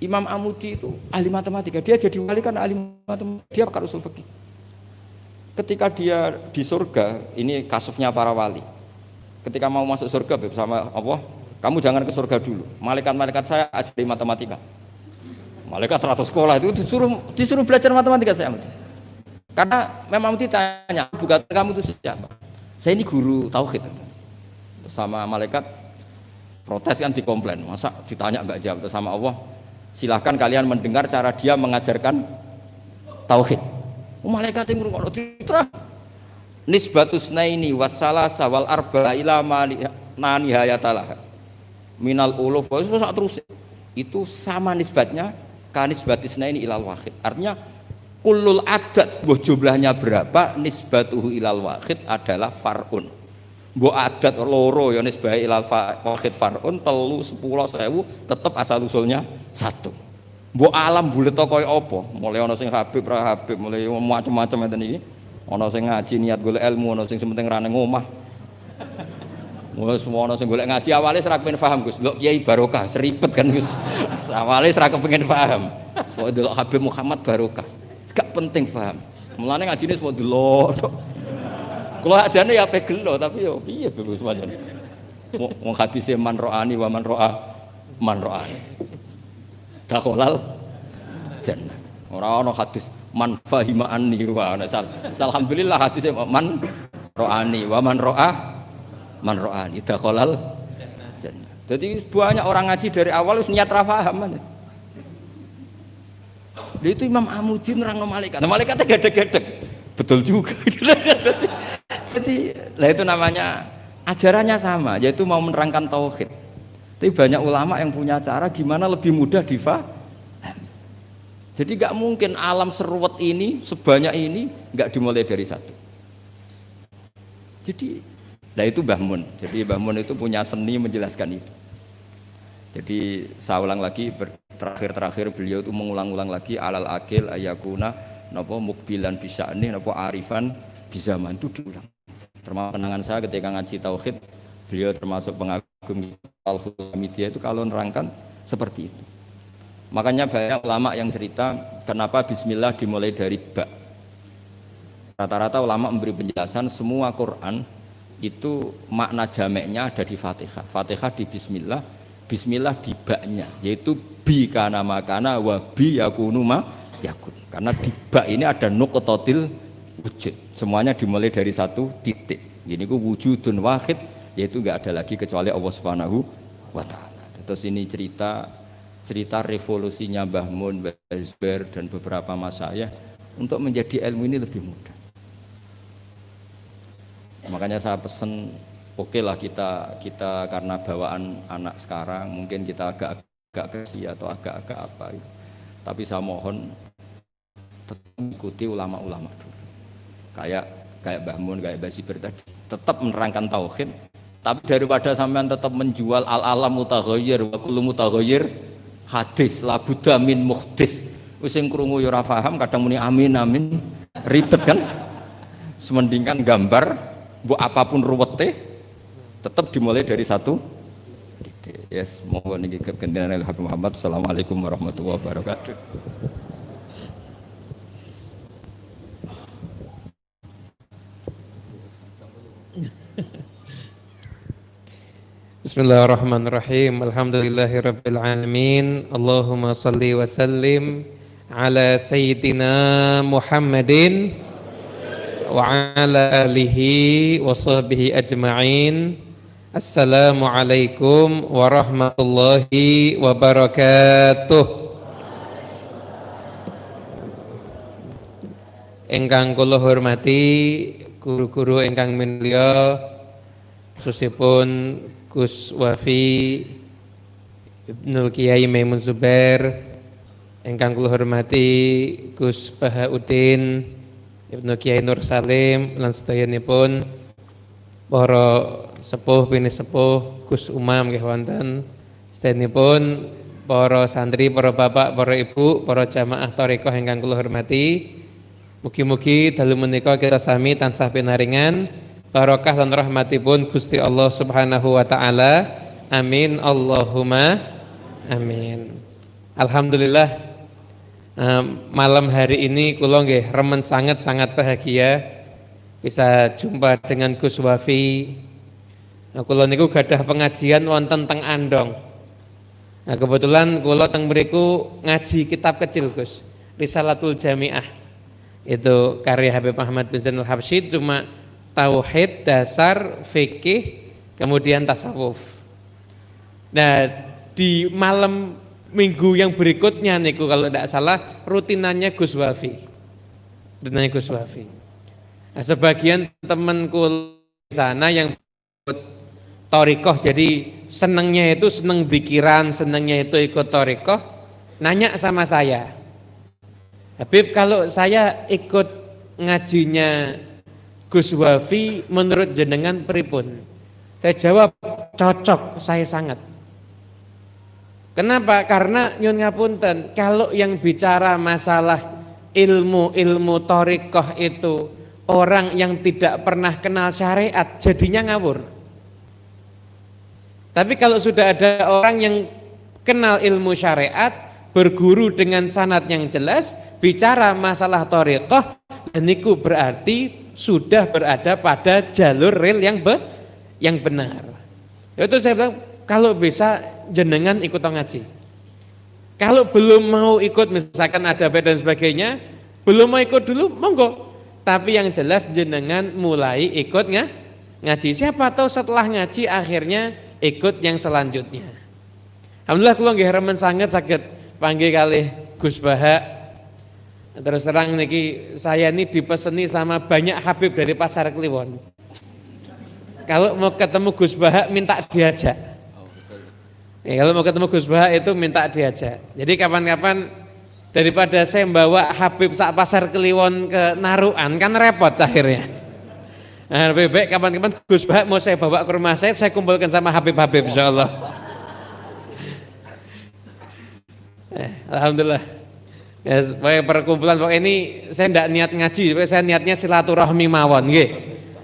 Imam Amudi itu ahli matematika, dia jadi wali kan ahli matematika, dia pakar usul fikih. Ketika dia di surga, ini kasusnya para wali. Ketika mau masuk surga bersama Allah, kamu jangan ke surga dulu. Malaikat-malaikat saya ajari matematika. Malaikat teratur sekolah itu disuruh belajar matematika saya. Karena memang ditanya, bukan kamu itu siapa? Saya ini guru tauhid. Sama malaikat protes kan dikomplain, masa ditanya enggak jawab. Sama Allah, silahkan kalian mendengar cara dia mengajarkan tauhid. Malaikat yang ngurung diterang. Nisbatus naini wassalasa wal arba ila ma nihayatalah. minal uluf terus itu sama nisbatnya kanisbatisna ini ilal wahid. Artinya kullul adat buah jumlahnya berapa nisbatuhu ilal wahid adalah far'un. Mbok adat loro ya nisbah ilal wahid far'un 3 10 1000 tetap asal usulnya 1. Mbok alam bulet kaya apa? Mulai ana sing Habib ra Habib, mulai macam-macam ngeten iki. Ana sing ngaji niat golek ilmu, ana sing penting ra nang omah. Wes ana sing golek ngaji awale ora kepengin paham Gus. Lho Kiai barokah seribet kan Gus. Awale ora kepengin paham. Kok delok Habib Muhammad barokah. Gak penting paham. Mulane ngajine semua delok. Kalau ajane ya ape gelo tapi yo piye Gus pancen. Wong hadise man ro'ani wa man ro'a man ro'ani. Dakhalal jannah. Ora ana hadis man fahima anni wa ana alhamdulillah hadis man ro'ani wa man ro'a man ro'ani dakhalal jannah. Jadi banyak orang ngaji dari awal wis niat ra paham. Itu Imam Amudin nerangno malaikat. Nah, malaikatnya gedek-gedek. Betul juga. Jadi lah itu namanya ajarannya sama, yaitu mau menerangkan tauhid. Tapi banyak ulama yang punya cara gimana lebih mudah difaham. Jadi nggak mungkin alam seruwet ini sebanyak ini nggak dimulai dari satu. Jadi, nah itu Mbah Mun. Jadi Mbah Mun itu punya seni menjelaskan itu. Jadi saya ulang lagi terakhir beliau itu mengulang-ulang lagi alal akil ayakuna napa mukbilan bisa'ni napa arifan bizaman itu diulang. Termasuk kenangan saya ketika ngaji tauhid, beliau termasuk pengagum Al-Hamidiyah itu kalau nerangkan seperti itu. Makanya banyak ulama yang cerita kenapa bismillah dimulai dari ba. Rata-rata ulama memberi penjelasan semua Quran itu makna jameknya ada di Fatihah. Fatihah di bismillah, bismillah di ba-nya, yaitu bi kana makana wa bi yakunu ma yakun. Karena di ba ini ada nuqtatil wujud. Semuanya dimulai dari satu titik. Ini ku wujudun wahid, yaitu enggak ada lagi kecuali Allah Subhanahu wa taala. Terus ini cerita revolusinya Mbah Mun, Mbah Zubair dan beberapa masyayikh untuk menjadi ilmu ini lebih mudah. Makanya saya pesan oke lah kita karena bawaan anak sekarang mungkin kita agak kesi atau agak apa gitu. Tapi saya mohon tetap ikuti ulama-ulama dulu. Kayak Mbah Mun, kayak Mbah Zubair tadi, tetap menerangkan tauhid. Tapi daripada sampean tetap menjual al-alam mutaghayyir wa kullu mutaghayyir hadis la budda min muhdis. Wis sing krungu ya ora paham, kadang muni amin amin, ribet kan? Semendingan gambar mbok apapun ruwete tetap dimulai dari satu titik. Yes, monggo niki kegendenan Habib Muhammad. Assalamualaikum warahmatullahi wabarakatuh. Bismillahirrahmanirrahim. Alhamdulillahirabbil alamin. Allahumma shalli wa sallim ala sayyidina Muhammadin wa ala alihi wa sahbihi ajma'in. Assalamualaikum warahmatullahi wabarakatuh. Ingkang kula hormati guru-guru ingkang minulya, khususipun Gus Wafi Ibnul Kiai Maimun Zubair, ingkang kula hormati Gus Bahauddin Ibnu Kiai Nur Salim lan sedayanipun para sepuh bini sepuh Gus Umam nggih wonten, sedayanipun para santri, para bapak, para ibu, para jamaah thariqah ingkang kula hormati. Mugi-mugi dalu menika kita sami tansah pinaringan barokah lan rahmatipun Gusti Allah Subhanahu wa taala. Amin Allahumma amin. Alhamdulillah, malam hari ini kula nggih remen sangat bahagia bisa jumpa dengan Gus Wafi. Kula niku gadah pengajian wonten teng Andong. Nah, kebetulan kula teng mriku ngaji kitab kecil Gus, Risalatul Jamiah. Itu karya Habib Ahmad bin Zainal Habsyi, cuma tauhid, dasar, fikih, kemudian tasawuf. Nah, di malam minggu yang berikutnya niku kalau tidak salah rutinannya Gus Wafi. Rutinannya Gus Wafi. Nah, sebagian temanku di sana yang thariqah, jadi senengnya itu seneng zikiran, senengnya itu ikut thariqah, nanya sama saya, Habib kalau saya ikut ngajinya Gus Wafi menurut jenengan pripun? Saya jawab cocok, saya sangat. Kenapa? Karena nyun ngapunten, kalau yang bicara masalah ilmu thariqah itu orang yang tidak pernah kenal syariat jadinya ngawur. Tapi kalau sudah ada orang yang kenal ilmu syariat, berguru dengan sanad yang jelas, bicara masalah thariqah, niku berarti sudah berada pada jalur rel yang benar. Itu saya bilang, kalau bisa jenengan ikut ngaji. Kalau belum mau ikut, misalkan ada bed dan sebagainya, belum mau ikut dulu, monggo. Tapi yang jelas jenengan mulai ikut ngaji. Siapa tahu setelah ngaji akhirnya ikut yang selanjutnya. Alhamdulillah kula nggih remen sanget saged panggil kalih Gus Baha. Terus terang niki saya ini dipeseni sama banyak Habib dari Pasar Kliwon. Kalau mau ketemu Gus Baha minta diajak. Kalau mau ketemu Gus Baha itu minta diajak. Jadi kapan-kapan daripada saya membawa Habib sak Pasar Kliwon ke Narukan kan repot akhirnya. Nah, lebih baik kapan-kapan Gus Baha mau saya bawa ke rumah saya kumpulkan sama Habib-Habib insyaallah. Alhamdulillah. Ya, supaya perkumpulan pokoknya ini saya tidak niat ngaji, saya niatnya silaturahmi mawon nggih.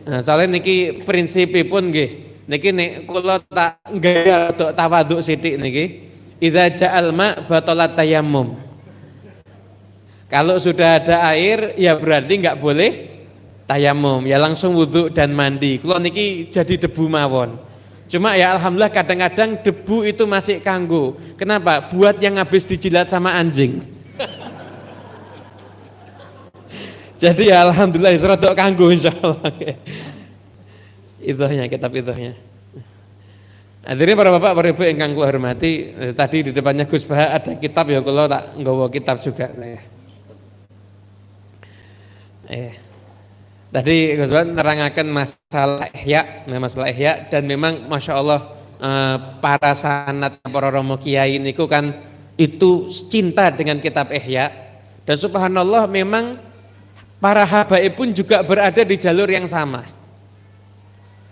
Nah, soalnya niki prinsipipun nggih. Niki nek kula tak gaya tok tawaduk sithik niki. Idza ja'al ma batalat tayammum. Kalau sudah ada air ya berarti enggak boleh tayamum, ya langsung wudhu dan mandi. Kula niki jadi debu mawon. Cuma ya alhamdulillah kadang-kadang debu itu masih kanggo. Kenapa? Buat yang habis dijilat sama anjing. Jadi ya alhamdulillah serodok kanggo insyaallah. Idhohnya, kitab idhohnya. Hadirin para bapak, para ibu ingkang kula hormati, tadi di depannya Gus Baha ada kitab ya kula tak nggawa kitab juga. Tadi Gus Baha nerangaken masalah ihya, masalah ihya dan memang masya Allah para sanad para romo kiai niku kan itu cinta dengan kitab ihya dan subhanallah memang para habaib pun juga berada di jalur yang sama.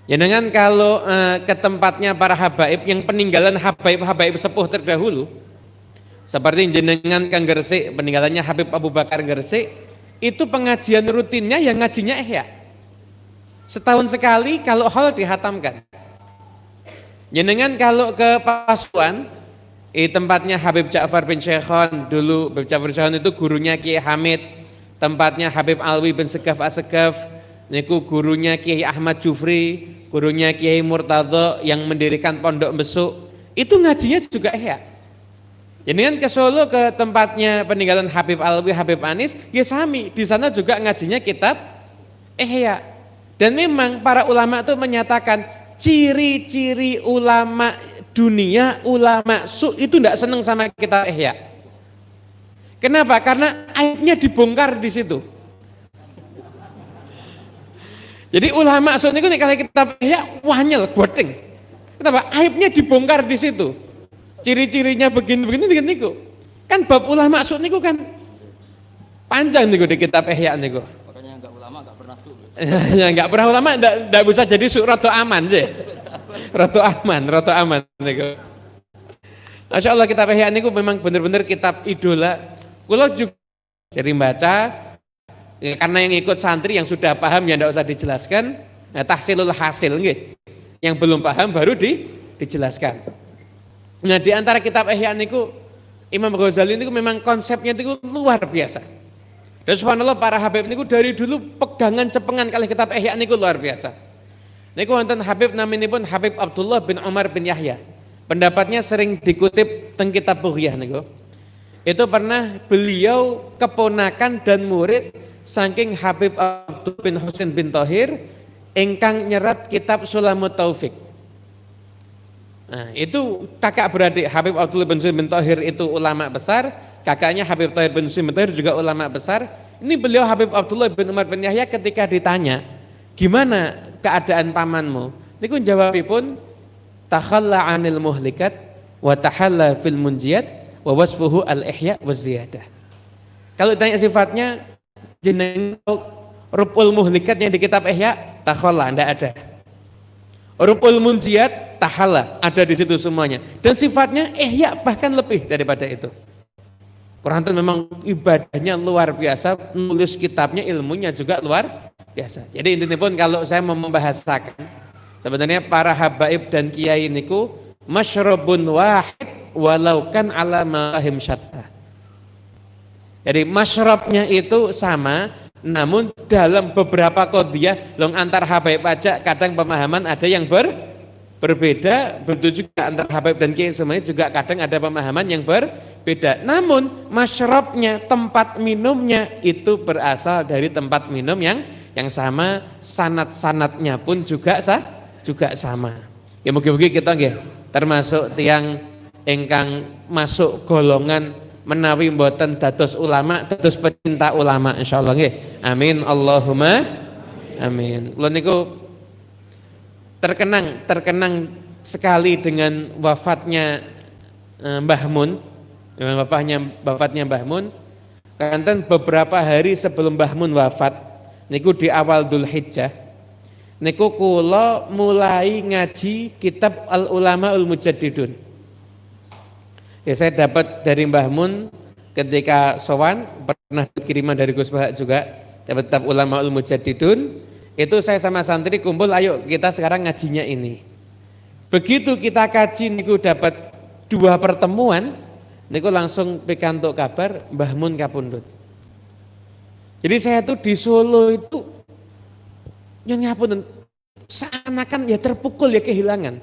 Jangan kalau ke tempatnya para habaib yang peninggalan habaib sepuh terdahulu, seperti jenengan Kang Gresik, peninggalannya Habib Abu Bakar Gresik, itu pengajian rutinnya yang ngajinya ihya. Setahun sekali kalau hal dihatamkan. Jenengan kalau ke Pasuruan, tempatnya Habib Ja'far bin Syekhon, dulu Habib Ja'far bin Syekhon itu gurunya Kiai Hamid. Tempatnya Habib Alwi bin Segaf As-Segaf, niku gurunya Kiai Ahmad Jufri, gurunya Kiai Murtadho yang mendirikan Pondok Besuk, itu ngajinya juga ihya. Jadi kan ke Solo ke tempatnya peninggalan Habib Alwi, Habib Anis, ya sami, di sana juga ngajinya kitab ihya. Dan memang para ulama itu menyatakan ciri-ciri ulama dunia, ulama su itu tidak senang sama kitab ihya. Kenapa? Karena aibnya dibongkar di situ. Jadi ulama sunni itu kalau kitab ihya wanyel godeng. Kenapa? Aibnya dibongkar di situ. Ciri-cirinya begini-begini niku. Kan bab ulama sunni itu kan panjang niku di kitab ihya niku. Makanya enggak ulama enggak pernah su. Ya enggak pernah ulama enggak bisa jadi su rada aman sih. Rada aman niku. Masya Allah kitab ihya niku memang benar-benar kitab idola. Kalau juga jadi baca ya, karena yang ikut santri yang sudah paham ya tidak usah dijelaskan. Nah, tahsilul hasil nggih. Yang belum paham baru dijelaskan. Nah, di antara kitab ihya niku Imam Ghazali niku memang konsepnya niku luar biasa. Dan subhanallah para habib niku dari dulu pegangan cepengan kali kitab ihya niku luar biasa. Niku wonten Habib naminipun Habib Abdullah bin Umar bin Yahya. Pendapatnya sering dikutip teng kitab Bughyah niku. Itu pernah beliau keponakan dan murid saking Habib Abdul bin Husain bin Thohir ingkang nyerat kitab Sulamut Taufik. Nah, itu kakak beradik Habib Abdul bin Husain bin Thohir itu ulama besar, kakaknya Habib Thohir bin Husain bin Thohir juga ulama besar. Ini beliau Habib Abdullah bin Umar bin Yahya ketika ditanya, "Gimana keadaan pamanmu?" Niku jawabipun, takhalla 'anil muhlikat wa tahalla fil munjiyat wa wasfuhu al-ihya wa ziyadah. Kalau ditanya sifatnya, jeneng rubul muhlikat yang di kitab Ihya takhalla enggak ada. Rubul munjiyat tahalla ada di situ semuanya. Dan sifatnya Ihya bahkan lebih daripada itu. Quran itu memang ibadahnya luar biasa, nulis kitabnya ilmunya juga luar biasa. Jadi intinya pun kalau saya mau membahasakan, sebenarnya para habaib dan kiai niku masyrabun wahid walau kan ala mahim syatta. Jadi masyrabnya itu sama, namun dalam beberapa qadhiyah long antar habaib aja kadang pemahaman ada yang berbeda, begitu juga antar habaib dan kiai semuanya juga kadang ada pemahaman yang berbeda. Namun masyrabnya, tempat minumnya itu berasal dari tempat minum yang sama, sanad-sanadnya pun juga sama. Ya mugi-mugi kita nggih termasuk tiang ingkang masuk golongan menawi mboten dados ulama, dados pecinta ulama insyaallah nggih. Amin Allahumma amin. Kula niku terkenang sekali dengan wafatnya Mbah Mun. Wafatnya Mbah Mun. Kanten beberapa hari sebelum Mbah Mun wafat niku di awal Dzulhijjah niku kula mulai ngaji kitab Al Ulamaul Mujaddidun. Ya saya dapat dari Mbah Mun ketika sowan, pernah kiriman dari Gus Bahak juga, dapat kitab Ulamaul Mujaddidun. Itu saya sama santri kumpul, ayo kita sekarang ngajinya ini. Begitu kita kaji niku dapat 2 pertemuan, niku langsung pikantuk kabar Mbah Mun kapundhut. Jadi saya tuh di Solo itu nyapun seakan-akan ya terpukul ya kehilangan.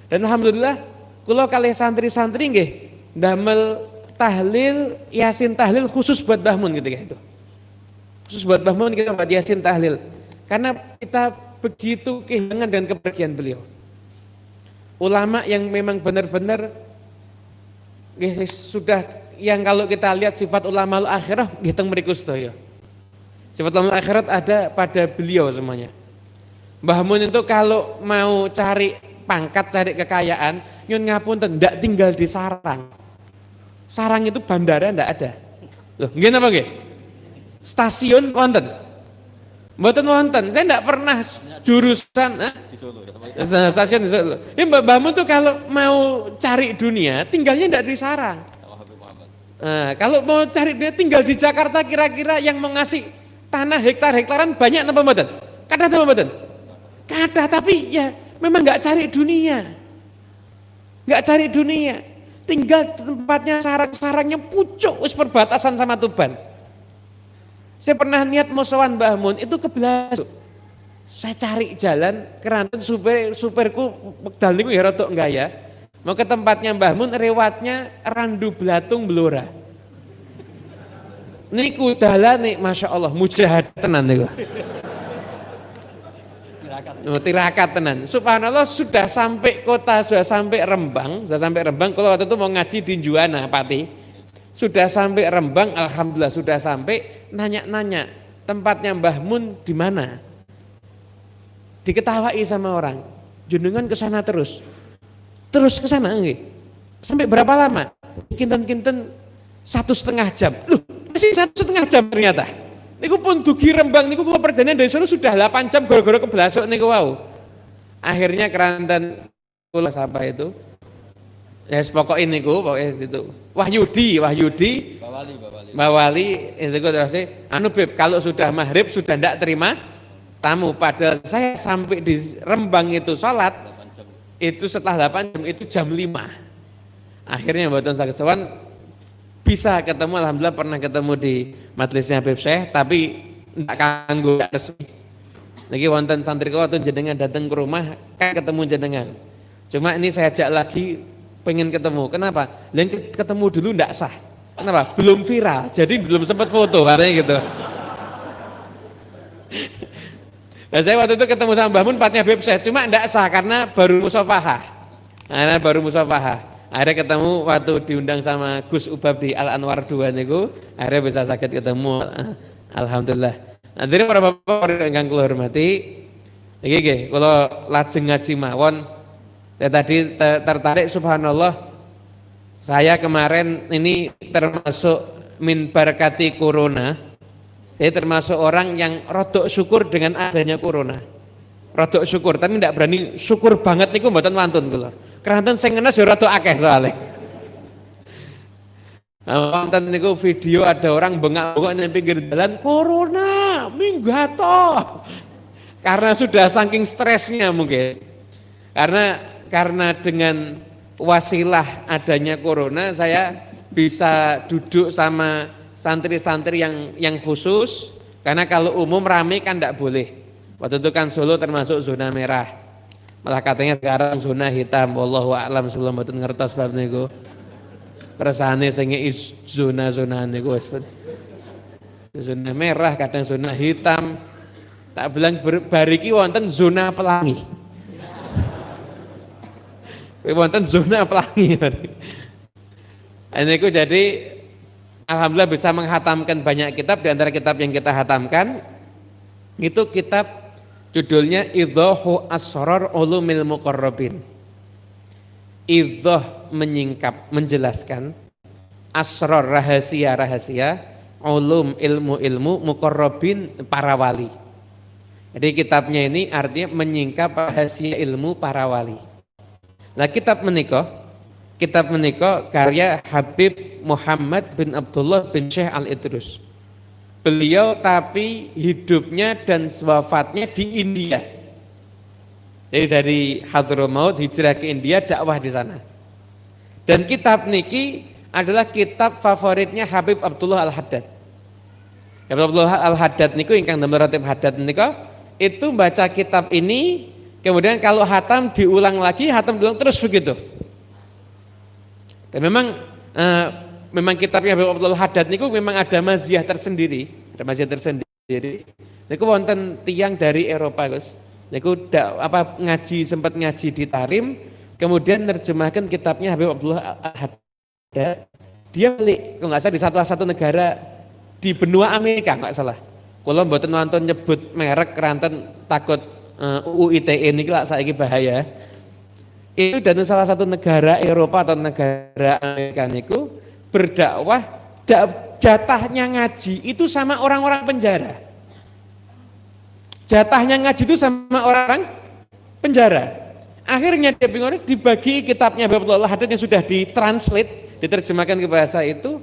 Dan alhamdulillah kula kalih santri-santri nggih ndamel tahlil Yasin tahlil khusus buat Mbah Mun ketika itu. Khusus buat Mbah Mun kita buat Yasin tahlil. Karena kita begitu kehilangan dengan kepergian beliau. Ulama yang memang benar-benar sudah yang kalau kita lihat sifat ulama al-akhirah nggih teng mriku sedaya. Sifat ulama akhirat ada pada beliau semuanya. Mbah Mun itu kalau mau cari pangkat, cari kekayaan, nyun ngapunten ndak tinggal di sarang. Sarang itu bandara ndak ada. Loh, nggih napa nggih? Stasiun wonten. Mboten wonten. Saya ndak pernah jurusan di Solo, stasiun di Solo. Ya Mbah Mun tuh kalau mau cari dunia tinggalnya ndak di sarang. Nah, kalau mau cari dunia tinggal di Jakarta kira-kira yang mau ngasih tanah hektar-hektaran banyak napa mboten? Kathah napa mboten? Kathah, tapi ya memang nggak cari dunia. Nggak cari dunia. Tinggal tempatnya sarang-sarangnya pucuk wis perbatasan sama Tuban. Saya pernah niat mau sowan Mbah Mun itu ke Blasuk. Saya cari jalan keranten supirku wekdal niku ya rada enggak ya. Mau ke tempatnya Mbah Mun lewatnya Randu Blatung Blora. Niku dalane Masya Allah mujahad tenan niku. Tirakat tenan. Subhanallah sudah sampai kota, sudah sampai Rembang. Kalau waktu itu mau ngaji di Juwana Pati. Sudah sampai Rembang, alhamdulillah sudah sampai, nanya-nanya tempatnya Mbah Mun di mana? Diketawai sama orang. Jenengan ke sana terus ke sana nggih. Sampai berapa lama? Kinten-kinten 1,5 jam. Loh, masih 1,5 jam ternyata. Niku pun dugi Rembang niku kula perjalanan dari Solo sudah 8 jam gara-gara ke Blasuk niku wau. Akhirnya keranten kula siapa itu? Ya pokoknya niku itu. Wahyudi Bawali itu terus anu Beb kalau sudah maghrib sudah ndak terima tamu, padahal saya sampai di Rembang itu salat itu setelah 8 jam itu jam 5. Akhirnya mboten saged sowan, bisa ketemu alhamdulillah pernah ketemu di majelisnya Habib Syekh tapi ndak kanggo resmi. Niki wonten santri kula jenengan datang ke rumah kan ketemu jenengan. Cuma ini saya ajak lagi pengen ketemu. Kenapa? Yang ketemu dulu ndak sah. Kenapa? Belum viral. Jadi belum sempat foto katanya gitu. Nah, saya waktu itu ketemu sama Mbah Mun empatnya Habib Syekh, cuma ndak sah karena baru musafahah. Akhirnya ketemu waktu diundang sama Gus Ubab di Al Anwar 2 niku, akhirnya bisa sakit ketemu. Alhamdulillah. Nah, jadi para bapak ingkang kula hormati, iki nggih kula lajeng ngaji mawon Saya tadi tertarik, subhanallah, saya kemarin ini termasuk min barakati corona. Saya termasuk orang yang rodok syukur dengan adanya corona. Rodok syukur, tapi tidak berani syukur banget niku mboten wantun kula. Keranten sing ngenes ya rodok akeh soalnya. Wonten niku video ada orang bengak-bengok nang pinggir jalan, corona minggato. Karena sudah saking stresnya mungkin. Karena dengan wasilah adanya corona saya bisa duduk sama santri-santri yang khusus, karena kalau umum rame kan tidak boleh. Waktu itu kan Solo termasuk zona merah, malah katanya sekarang zona hitam. Wallahu a'lam, sebelum mboten ngertos bab niku. Kersane sing zona-zona niku wis zona merah, kadang zona hitam. Tak bilang bariki wonten zona pelangi. Wonten zona pelangi. Ini jadi alhamdulillah bisa menghatamkan banyak kitab. Di antara kitab yang kita hatamkan itu kitab judulnya Idhahu Asrar Ulumil Muqarrabin. Idhah menyingkap, menjelaskan asrar, rahasia-rahasia, ulum, ilmu-ilmu, muqarrabin, para wali. Jadi kitabnya ini artinya menyingkap rahasia ilmu para wali. Nah, kitab menika karya Habib Muhammad bin Abdullah bin Syekh Al-Idrus. Beliau tapi hidupnya dan wafatnya di India. Jadi dari Hadramaut hijrah ke India, dakwah di sana. Dan kitab niki adalah kitab favoritnya Habib Abdullah Al-Haddad. Habib Abdullah Al-Haddad niku ingkang damel Ratib Haddad nika itu baca kitab ini, kemudian kalau hatam diulang lagi, hatam diulang terus begitu. Dan memang kitabnya Habib Abdullah Haddad niku memang ada maziyah tersendiri, Niku wonten tiang dari Eropa, Gus. Niku sempat ngaji di Tarim, kemudian nerjemahkan kitabnya Habib Abdullah Haddad. Dia beli, kalau nggak salah di salah satu negara di benua Amerika, nggak salah. Kalau mboten nonton nyebut merek keranten takut UU ITE ini lah saiki bahaya. Itu dari salah satu negara Eropa atau negara Amerika niku berdakwah, jatahnya ngaji itu sama orang-orang penjara. Jatahnya ngaji itu sama orang penjara. Akhirnya dia bingung, dibagi kitabnya Habib Abdullah Haddad yang sudah ditranslate, diterjemahkan ke bahasa itu.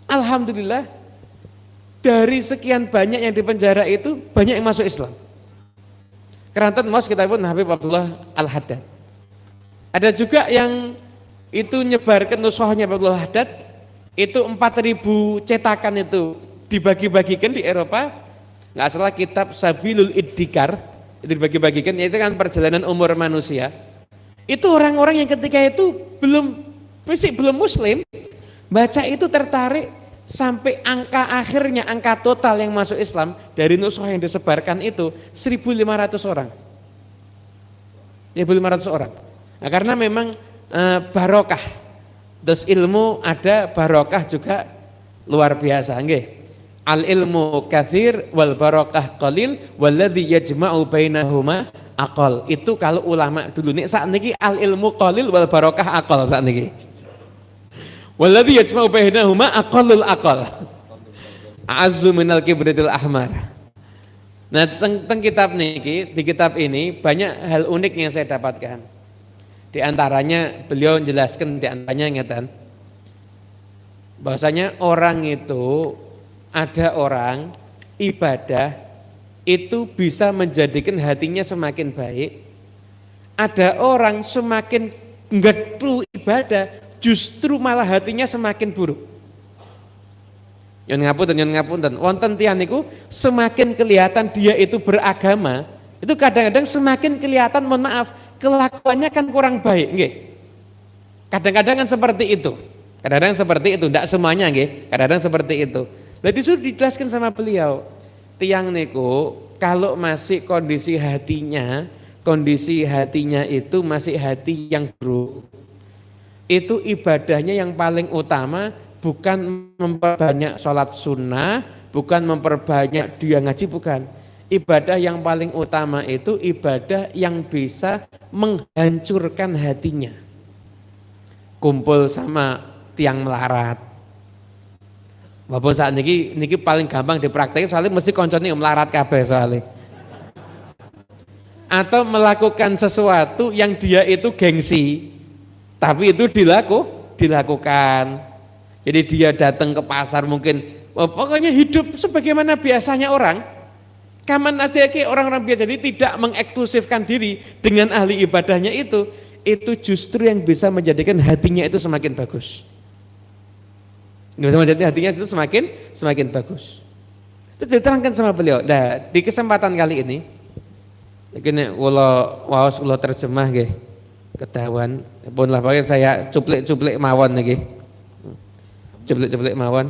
Alhamdulillah dari sekian banyak yang di penjara itu banyak yang masuk Islam. Keranten mos kita pun Habib Abdullah Al-Haddad. Ada juga yang itu nyebarkan nusahnya Habib Abdullah Haddad, itu 4.000 cetakan itu dibagi-bagikan di Eropa. Nggak salah kitab Sabilul Iddikar itu dibagi-bagikan, yaitu kan perjalanan umur manusia. Itu orang-orang yang ketika itu belum muslim, baca itu tertarik sampai angka akhirnya, angka total yang masuk Islam dari nusah yang disebarkan itu 1.500 orang. 1.500 orang. Nah, karena memang barokah. Terus ilmu ada, barokah juga luar biasa, nggih. Al ilmu katsir wal barokah qalil walladzi yajma'u bainahuma aqal. Itu kalau ulama dulu. Nek sakniki al ilmu qalil wal barokah aqal sakniki. Walladzi yajma'u bainahuma aqallul aqal. A'azzu minal kibritil ahmar. Nah, teng kitab niki, di kitab ini banyak hal unik yang saya dapatkan. Di antaranya beliau menjelaskan, di antaranya ngeten, bahwasanya orang itu, ada orang ibadah itu bisa menjadikan hatinya semakin baik. Ada orang semakin enggak perlu ibadah, justru malah hatinya semakin buruk. Yon ngapunten, wonten tiyang niku semakin kelihatan dia itu beragama, itu kadang-kadang semakin kelihatan, mohon maaf, kelakuannya kan kurang baik, nggih. Kadang-kadang kan seperti itu. Kadang-kadang seperti itu, tidak semuanya nggih. Kadang-kadang seperti itu. Jadi sudah dijelaskan sama beliau, tiang niku kalau masih kondisi hatinya itu masih hati yang buruk, itu ibadahnya yang paling utama bukan memperbanyak sholat sunnah, bukan memperbanyak dia ngaji, bukan. ibadah yang paling utama itu ibadah yang bisa menghancurkan hatinya. Kumpul sama tiang melarat. Walaupun saat niki paling gampang dipraktekkan soalnya mesti koncone melarat kabeh soalnya. Atau melakukan sesuatu yang dia itu gengsi, tapi itu dilakukan. Jadi dia datang ke pasar mungkin, pokoknya hidup sebagaimana biasanya orang. Kaman asyaki orang-orang biasa, jadi tidak mengeksklusifkan diri dengan ahli ibadahnya itu justru yang bisa menjadikan hatinya itu semakin bagus. Bisa menjadikan hatinya itu semakin bagus. Itu diterangkan sama beliau. Nah, di kesempatan kali ini, ini waos kula terjemah nggih. Ketahuan, pun lah pakai saya cuplik mawon nggih. Cuplik mawon.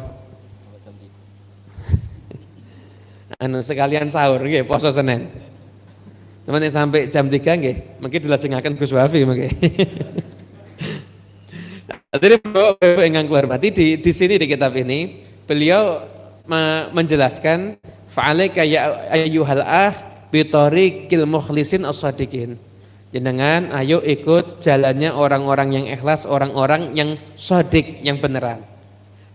Anu sekalian sahur nggih poso Senin. Teman sampai jam 3 nggih, mungkin dilajengaken Gus Wafi mungkin. Jadi Bapak ingkang kula hormati di sini di kitab ini beliau menjelaskan fa'alaika ya ayyuhal akh bi tariqil mukhlisin as-shadiqin. Jenengan ayo ikut jalannya orang-orang yang ikhlas, orang-orang yang shadiq, yang beneran.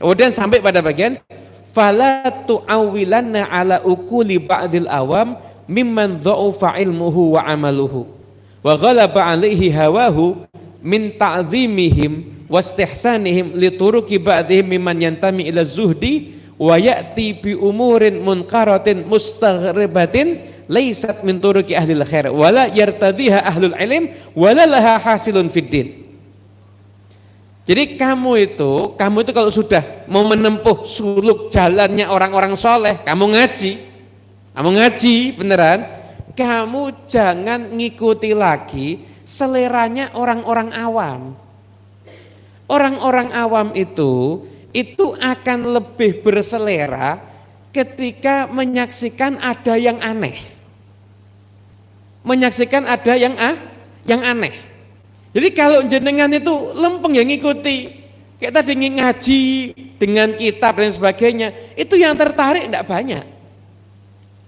Kemudian sampai pada bagian fala tu'awilanna ala ukuli ba'dil awam mimman dha'ufa ilmuhu wa amaluhu wa ghalaba alaihi hawahu min ta'zimihim wastihsanihim lituruki ba'dihim mimman yantami ila zuhdi wa ya'ti bi umurin munkaratin mustaghribatin laysat min turuki ahlil khair wala yartadhiha ahlul ilm wala laha hasilun fid din. Jadi kamu itu kalau sudah mau menempuh suluk jalannya orang-orang soleh, kamu ngaji beneran, kamu jangan ngikuti lagi seleranya orang-orang awam. Orang-orang awam itu akan lebih berselera ketika menyaksikan ada yang aneh. Menyaksikan ada yang aneh. Jadi kalau jenengan itu lempeng yang ngikuti, kayak tadi ngaji dengan kitab dan sebagainya, itu yang tertarik enggak banyak.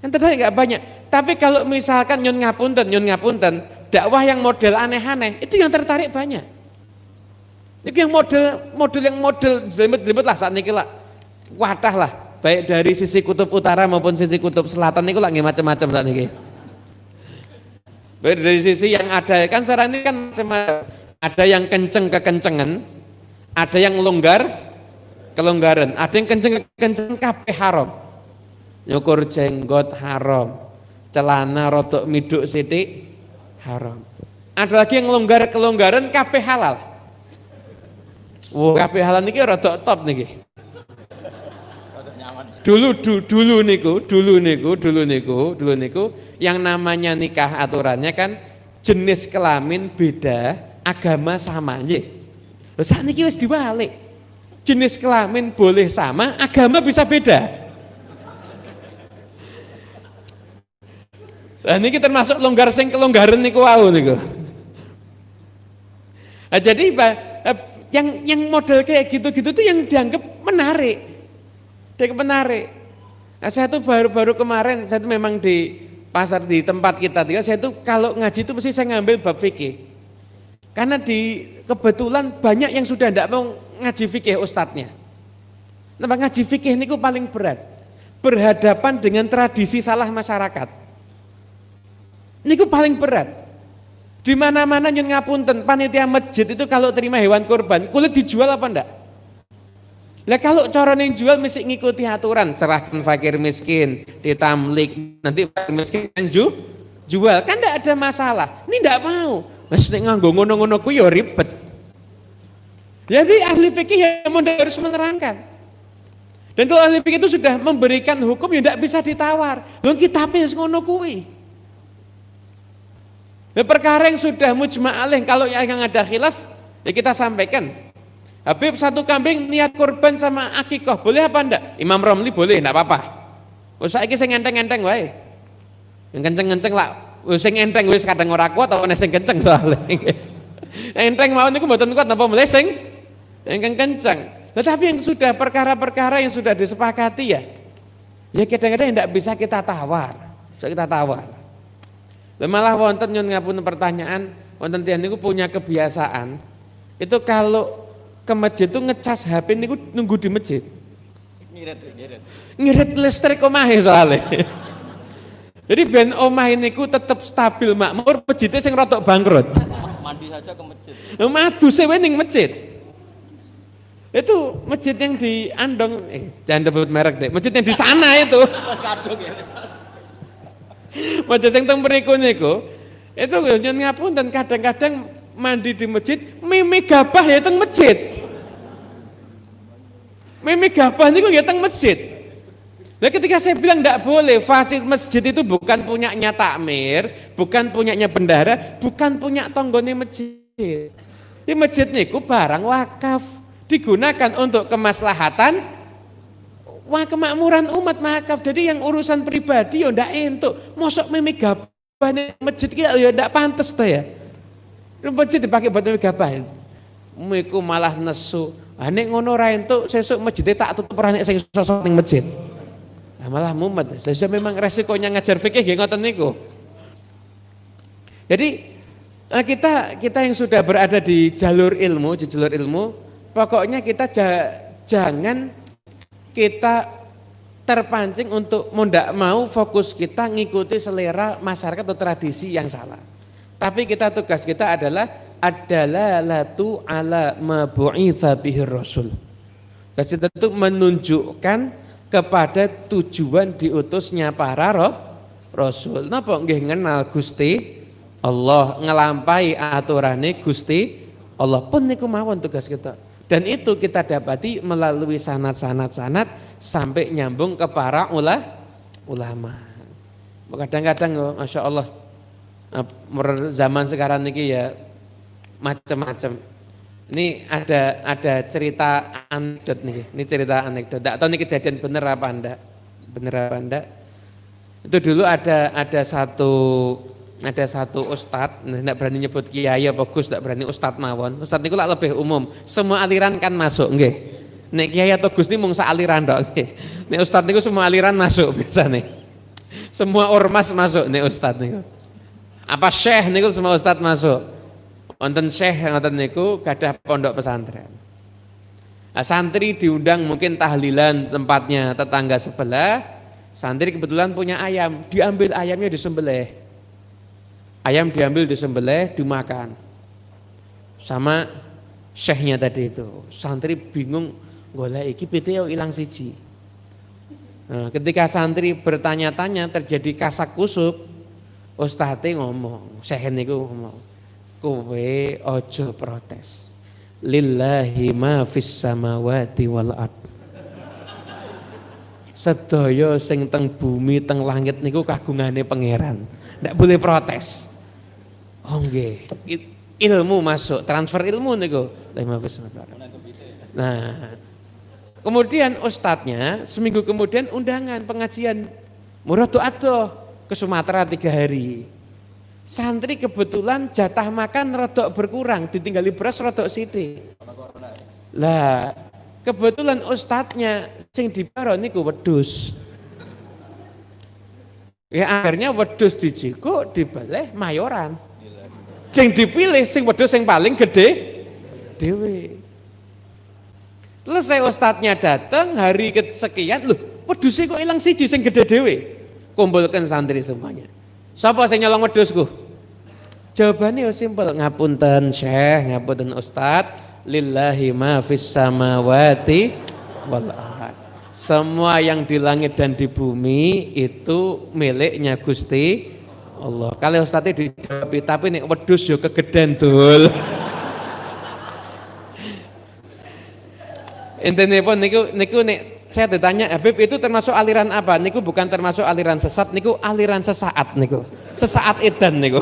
Yang tertarik enggak banyak. Tapi kalau misalkan nyun ngapunten, dakwah yang model aneh-aneh, itu yang tertarik banyak. Itu yang model jelimet-jelimet lah saat ini lah, wadah lah, baik dari sisi kutub utara maupun sisi kutub selatan itu lagi macam-macam saat ini. Baik dari sisi yang ada kan sekarang ini kan ada yang kenceng kekencengan, ada yang kelonggaran, ada yang kenceng kabeh haram, nyukur jenggot haram, celana rodok miduk sithik haram. Ada lagi yang kelonggaran kabeh halal. Kabeh halal niki rada top niki. Dulu niku yang namanya nikah aturannya kan jenis kelamin beda, agama sama nggih. Lha sakniki wis diwalik. Jenis kelamin boleh sama, agama bisa beda. Lah niki termasuk longgar sing kelonggaran niku wau niku. Nah, jadi yang model kayak gitu-gitu tuh yang dianggap menarik. Nah, saya tuh baru kemarin, saya tuh memang di pasar di tempat kita tinggal, saya tuh kalau ngaji itu mesti saya ngambil bab fikih. Karena kebetulan banyak yang sudah tidak mau ngaji fikih ustadznya. Nah, ngaji fikih ini paling berat. Berhadapan dengan tradisi salah masyarakat. Ini paling berat. Di mana-mana nyun ngapunten, panitia masjid itu kalau terima hewan kurban, kulit dijual apa enggak? Lah kalau cara yang jual mesti ngikuti aturan, serahkan fakir miskin, ditamlik, nanti fakir miskin jual, kan enggak ada masalah. Ini enggak mau. Wis nek nganggo ngono-ngono ku ya ribet. Jadi ahli fikih yang harus menerangkan. Dan kalau ahli fikih itu sudah memberikan hukum ya enggak bisa ditawar. Lho kitabnya ngono kuwi. Nah, perkara yang sudah mujma' alaih kalau yang ada khilaf ya kita sampaikan. Habib satu kambing niat kurban sama akikah boleh apa enggak? Imam Romli boleh, enggak apa-apa. Wis saiki sing enteng-enteng wae. Yang kenceng-kenceng lah, wis sing enteng wis kadang ora kuat apa sing kenceng soalnya. Enteng mawon niku mboten kuat napa meleh sing kenceng. Tetapi yang sudah perkara-perkara yang sudah disepakati ya kadang-kadang enggak bisa kita tawar. So kita tawar. Malah wonten nyun ngapun pertanyaan, wonten tiyang niku punya kebiasaan itu kalau ke masjid itu ngecas HP niku nunggu di masjid. Ngirit listrik omahe soalnya. Jadi ben omahe niku tetap stabil makmur, masjidnya sing rotok bangkrut. Mandi saja ke masjid. Madu sewe ning masjid. Itu masjid yang di Andong, jangan sebut merek deh. Masjid yang di sana itu. Pas kadung ya. Masjid yang teng mriku niku, itu nyun ngapunten kadang-kadang mandi di masjid, mimi gabah ya teng masjid. Mimi gabah niku ya teng masjid. Nah ketika saya bilang tidak boleh, fasilitas masjid itu bukan punyanya takmir, bukan punyanya bendahara, bukan punya tonggone masjid. Di masjid niku barang wakaf, digunakan untuk kemaslahatan kemakmuran umat wakaf. Jadi yang urusan pribadi ya ndak entuk. Mosok mimi gabah masjid ki ya ndak pantes to ya. Masjid dipakai buat mimi gabah. Miku malah nesu. Ah nek ngono ra entuk sesuk masjid tak tutup ora nek sing sosok ning masjid. Nah, malah mumet. Jadi memang resikonya ngajar fikih nggih ngoten niku. Jadi kita yang sudah berada di jalur ilmu, pokoknya kita jangan kita terpancing untuk ndak mau fokus kita ngikuti selera masyarakat atau tradisi yang salah. Tapi tugas kita adalah latu ala ma bu'itsa bihir rasul. Kasih tentu menunjukkan kepada tujuan diutusnya para rasul. Napa nggih ngenal Gusti Allah, ngelampai aturane Gusti Allah pun niku mawon tugas kita. Dan itu kita dapati melalui sanad sampai nyambung ke para ulama. Kadang-kadang Masya Allah zaman sekarang niki ya macam-macam. Ini ada cerita anekdot nih. Ini cerita anekdot. Tidak tahu ini kejadian bener apa enggak. Itu dulu ada satu ustadz, tidak berani nyebut kiai apa gus, tidak berani ustadz mawon. Ustadz niku lak lebih umum. Semua aliran kan masuk, nggih. Nek kiai atau gus ini mung sak aliran dok. Nek ustadz niku semua aliran masuk biasa nih. Semua ormas masuk nek ustadz niku. Apa syekh niku semua ustadz masuk. Wonten syekh ngoten niku gadah pondok pesantren. Nah, santri diundang mungkin tahlilan tempatnya tetangga sebelah. Santri kebetulan punya ayam, diambil ayamnya disembelih. Ayam diambil disembelih, dimakan. Sama syekhnya tadi itu. Santri bingung, golek iki pite yo ilang siji. Nah, ketika santri bertanya-tanya terjadi kasak kusuk, ustadz ngomong, syekh niku ngomong, kowe ojo protes. Lillahi ma fis samawati wal ard. Sedaya sing teng bumi teng langit niku kagungane pangeran. Ndak boleh protes. Oh nggih. Ilmu masuk, transfer ilmu niku. Nah, kemudian ustadznya seminggu kemudian undangan pengajian murah doa ke Sumatera 3 hari. Santri kebetulan jatah makan rodok berkurang, ditinggali beras rodok sithik. Lah, kebetulan ustadznya sing dibaro niku wedhus. Ya akhirnya wedhus dijiko dibeleh mayoran. Sing dipilih sing wedhus sing paling gede dhewe. Selesai ustadznya datang hari kesekian, loh wedhusnya kok ilang siji sing gede dhewe. Kumpulkan santri semuanya. Sapa sing nyolong wedhusku? Jawabannya simpel, ngapunten Syekh, ngapunten Ustaz, lillahi ma fis samawati wal ard. Semua yang di langit dan di bumi itu miliknya Gusti Allah. Kalau Ustaznya dijawab, tapi nek wedhus yo kegeden dul. Intine pun niku nek saya ditanya, Habib itu termasuk aliran apa? Niku bukan termasuk aliran sesat, niku aliran sesaat niku. Sesaat edan niku.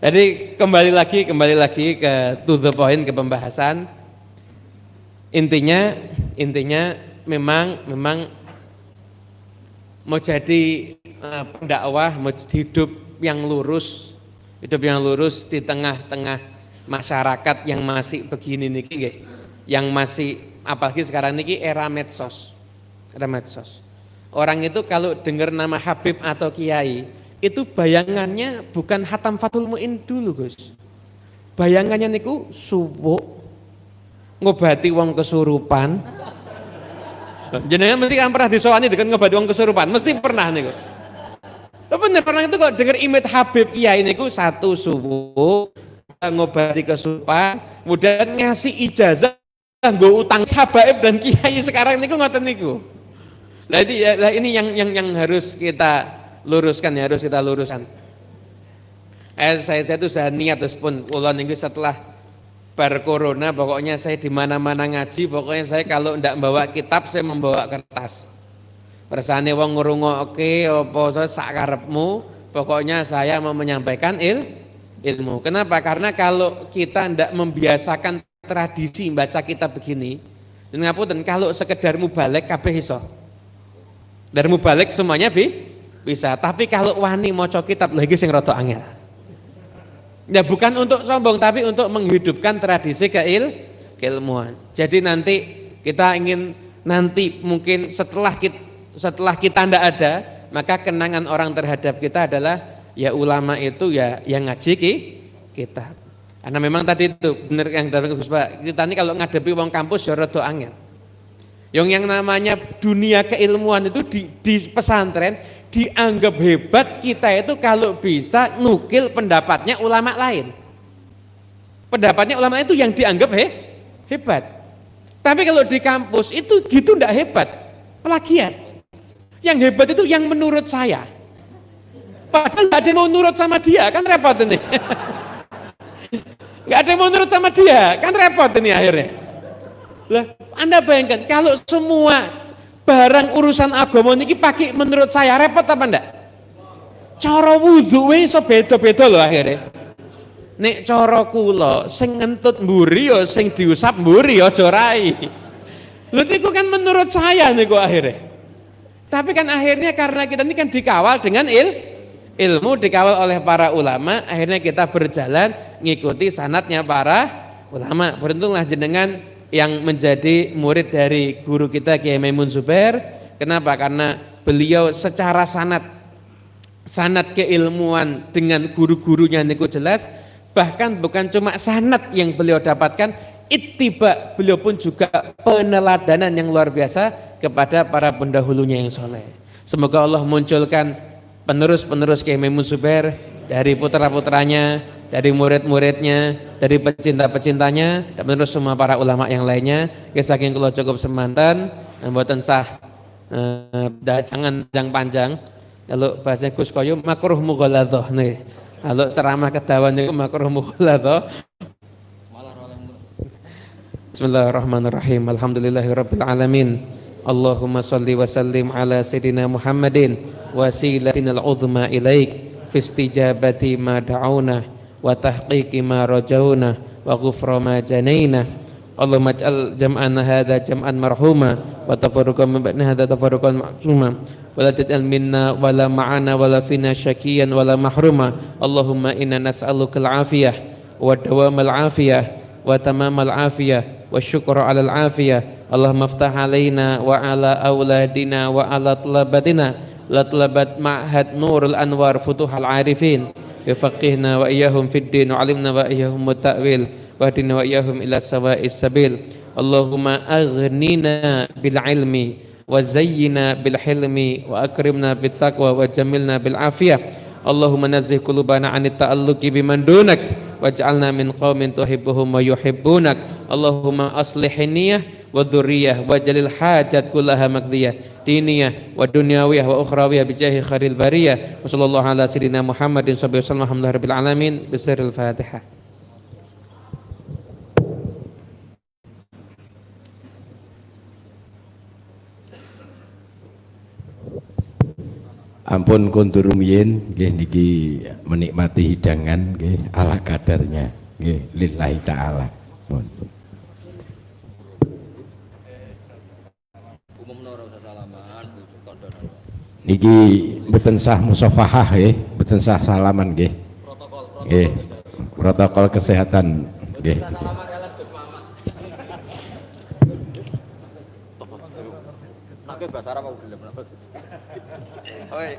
Jadi kembali lagi ke to the point, ke pembahasan. Intinya memang mau jadi pendakwah, mau hidup yang lurus di tengah-tengah masyarakat yang masih begini niki nggih. Yang masih apalagi sekarang niki era medsos. Orang itu kalau dengar nama Habib atau Kiai, itu bayangannya bukan Hatam Fathul Muin dulu, Gus. Bayangannya niku subuh ngobati wong kesurupan. Jenengan mesti kan pernah disowani dengan ngobati wong kesurupan, mesti pernah niku. Bener, orang itu kok dengar imit Habib Kiai niku satu subuh ngobati kesurupan, kemudian ngasih ijazah nggo utang habaib dan kiai sekarang niku ngoten niku. Nah ini yang harus kita luruskan, ya harus kita luruskan. Saya itu sudah niat terus pun kula niku setelah bar corona pokoknya saya di mana-mana ngaji, pokoknya saya kalau ndak membawa kitab saya membawa kertas. Persane wong ngrungokke apa sak karepmu, pokoknya saya mau menyampaikan ilmu. Kenapa? Karena kalau kita ndak membiasakan tradisi baca kitab begini, dan ngapunten kalau sekedar mubalek kabeh iso. Dari mubalek semuanya bisa, tapi kalau wani maca kitab lagi sing rada angel. Ya bukan untuk sombong tapi untuk menghidupkan tradisi keilmuan. Jadi nanti kita ingin nanti mungkin setelah kita ndak ada, maka kenangan orang terhadap kita adalah ya ulama itu ya yang ngaji kitab. Karena memang tadi itu benar yang dari Gus Pak, kita ini kalau ngadepi wong kampus ya rada angel. Yang namanya dunia keilmuan itu di pesantren dianggap hebat, kita itu kalau bisa nukil pendapatnya ulama lain. Pendapatnya ulama itu yang dianggap hebat. Tapi kalau di kampus itu gitu ndak hebat, plagiat. Yang hebat itu yang menurut saya. Padahal nggak ada yang mau nurut sama dia, kan repot ini. Nggak ada yang mau nurut sama dia, kan repot ini akhirnya. Lah, Anda bayangkan kalau semua barang urusan agama niki pakai menurut saya, repot apa enggak? Cara wudu iso beda-beda loh akhirnya. Nek cara kula sing ngentut mburi ya sing diusap mburi aja rai. Lha niku kan menurut saya niku akhirnya. Tapi kan akhirnya karena kita ini kan dikawal dengan ilmu, dikawal oleh para ulama, akhirnya kita berjalan ngikuti sanatnya para ulama. Beruntunglah jenengan yang menjadi murid dari guru kita Kiai Maimun Zubair. Kenapa? Karena beliau secara sanat keilmuan dengan guru-gurunya niku jelas. Bahkan bukan cuma sanat yang beliau dapatkan, ittiba, beliau pun juga peneladanan yang luar biasa kepada para pendahulunya yang soleh. Semoga Allah munculkan penerus-penerus Kiai Maimun Zubair dari putra-putranya, dari murid-muridnya, dari pecinta-pecintanya, dan penerus semua para ulama yang lainnya. Saking kula cukup semanten, mboten sah jangan panjang. Lalu bahasanya Gus Koyo makruh mughaladhah nih. Lalu ceramah kedawan niku makruh mughaladhah. Bismillahirrahmanirrahim. Alhamdulillahirabbil alamin. Allahumma shalli wa sallim ala sayidina Muhammadin wasilatinal uzma ilaik fi istijabati ma da'una wa tahqiqi ma rajauna wa ghufra ma janaina. Allahumma ij'al jam'ana hadza jam'an marhuma wa tafarruqan min ba'di hadza tafarruqan ma'suma wa la taj'al minna wa la ma'ana wa la fina syakiyan wa la mahruma. Allahumma inna nas'aluka al-afiyah wa dawamal afiyah wa tamamal afiyah wa syukra 'alal afiyah. Allahumma aftah alaina wa ala auladina wa ala talabatina la talabat ma'had nurul anwar futuhal arifin yafaqihna wa iyahum fid din wa alimna wa iyahum ta'wil wa hadina wa iyahum ila sawa'is sabil. Allahumma aghnina bil ilmi wa zayyina bil hilmi wa akrimna bit taqwa wa jamilna bil afiyah. Allahumma nazzih qulubana 'anit ta'alluqi biman dunak waj'alna min qaumin tuhibbuhum wa yuhibbunak. Allahumma aslih niyyah wa dzurriyyah wa jalil hajat kullaha maqdiyah diniyah wa dunyawiyah wa ukhrawiyah bijahi khairil bariyah. Wa sallallahu ala sayyidina Muhammadin sallallahu alaihi wasallam alhamdulillahirabbil alamin bisirril Fatihah. Ampun kundur rumiyin nggih niki menikmati hidangan nggih ala kadarnya nggih lillahi taala. Niki mboten sah musafahah nggih, mboten sah salaman nggih. Nggih. Protokol kesehatan nggih. Nake bahasa Arab aku gelem. Oi,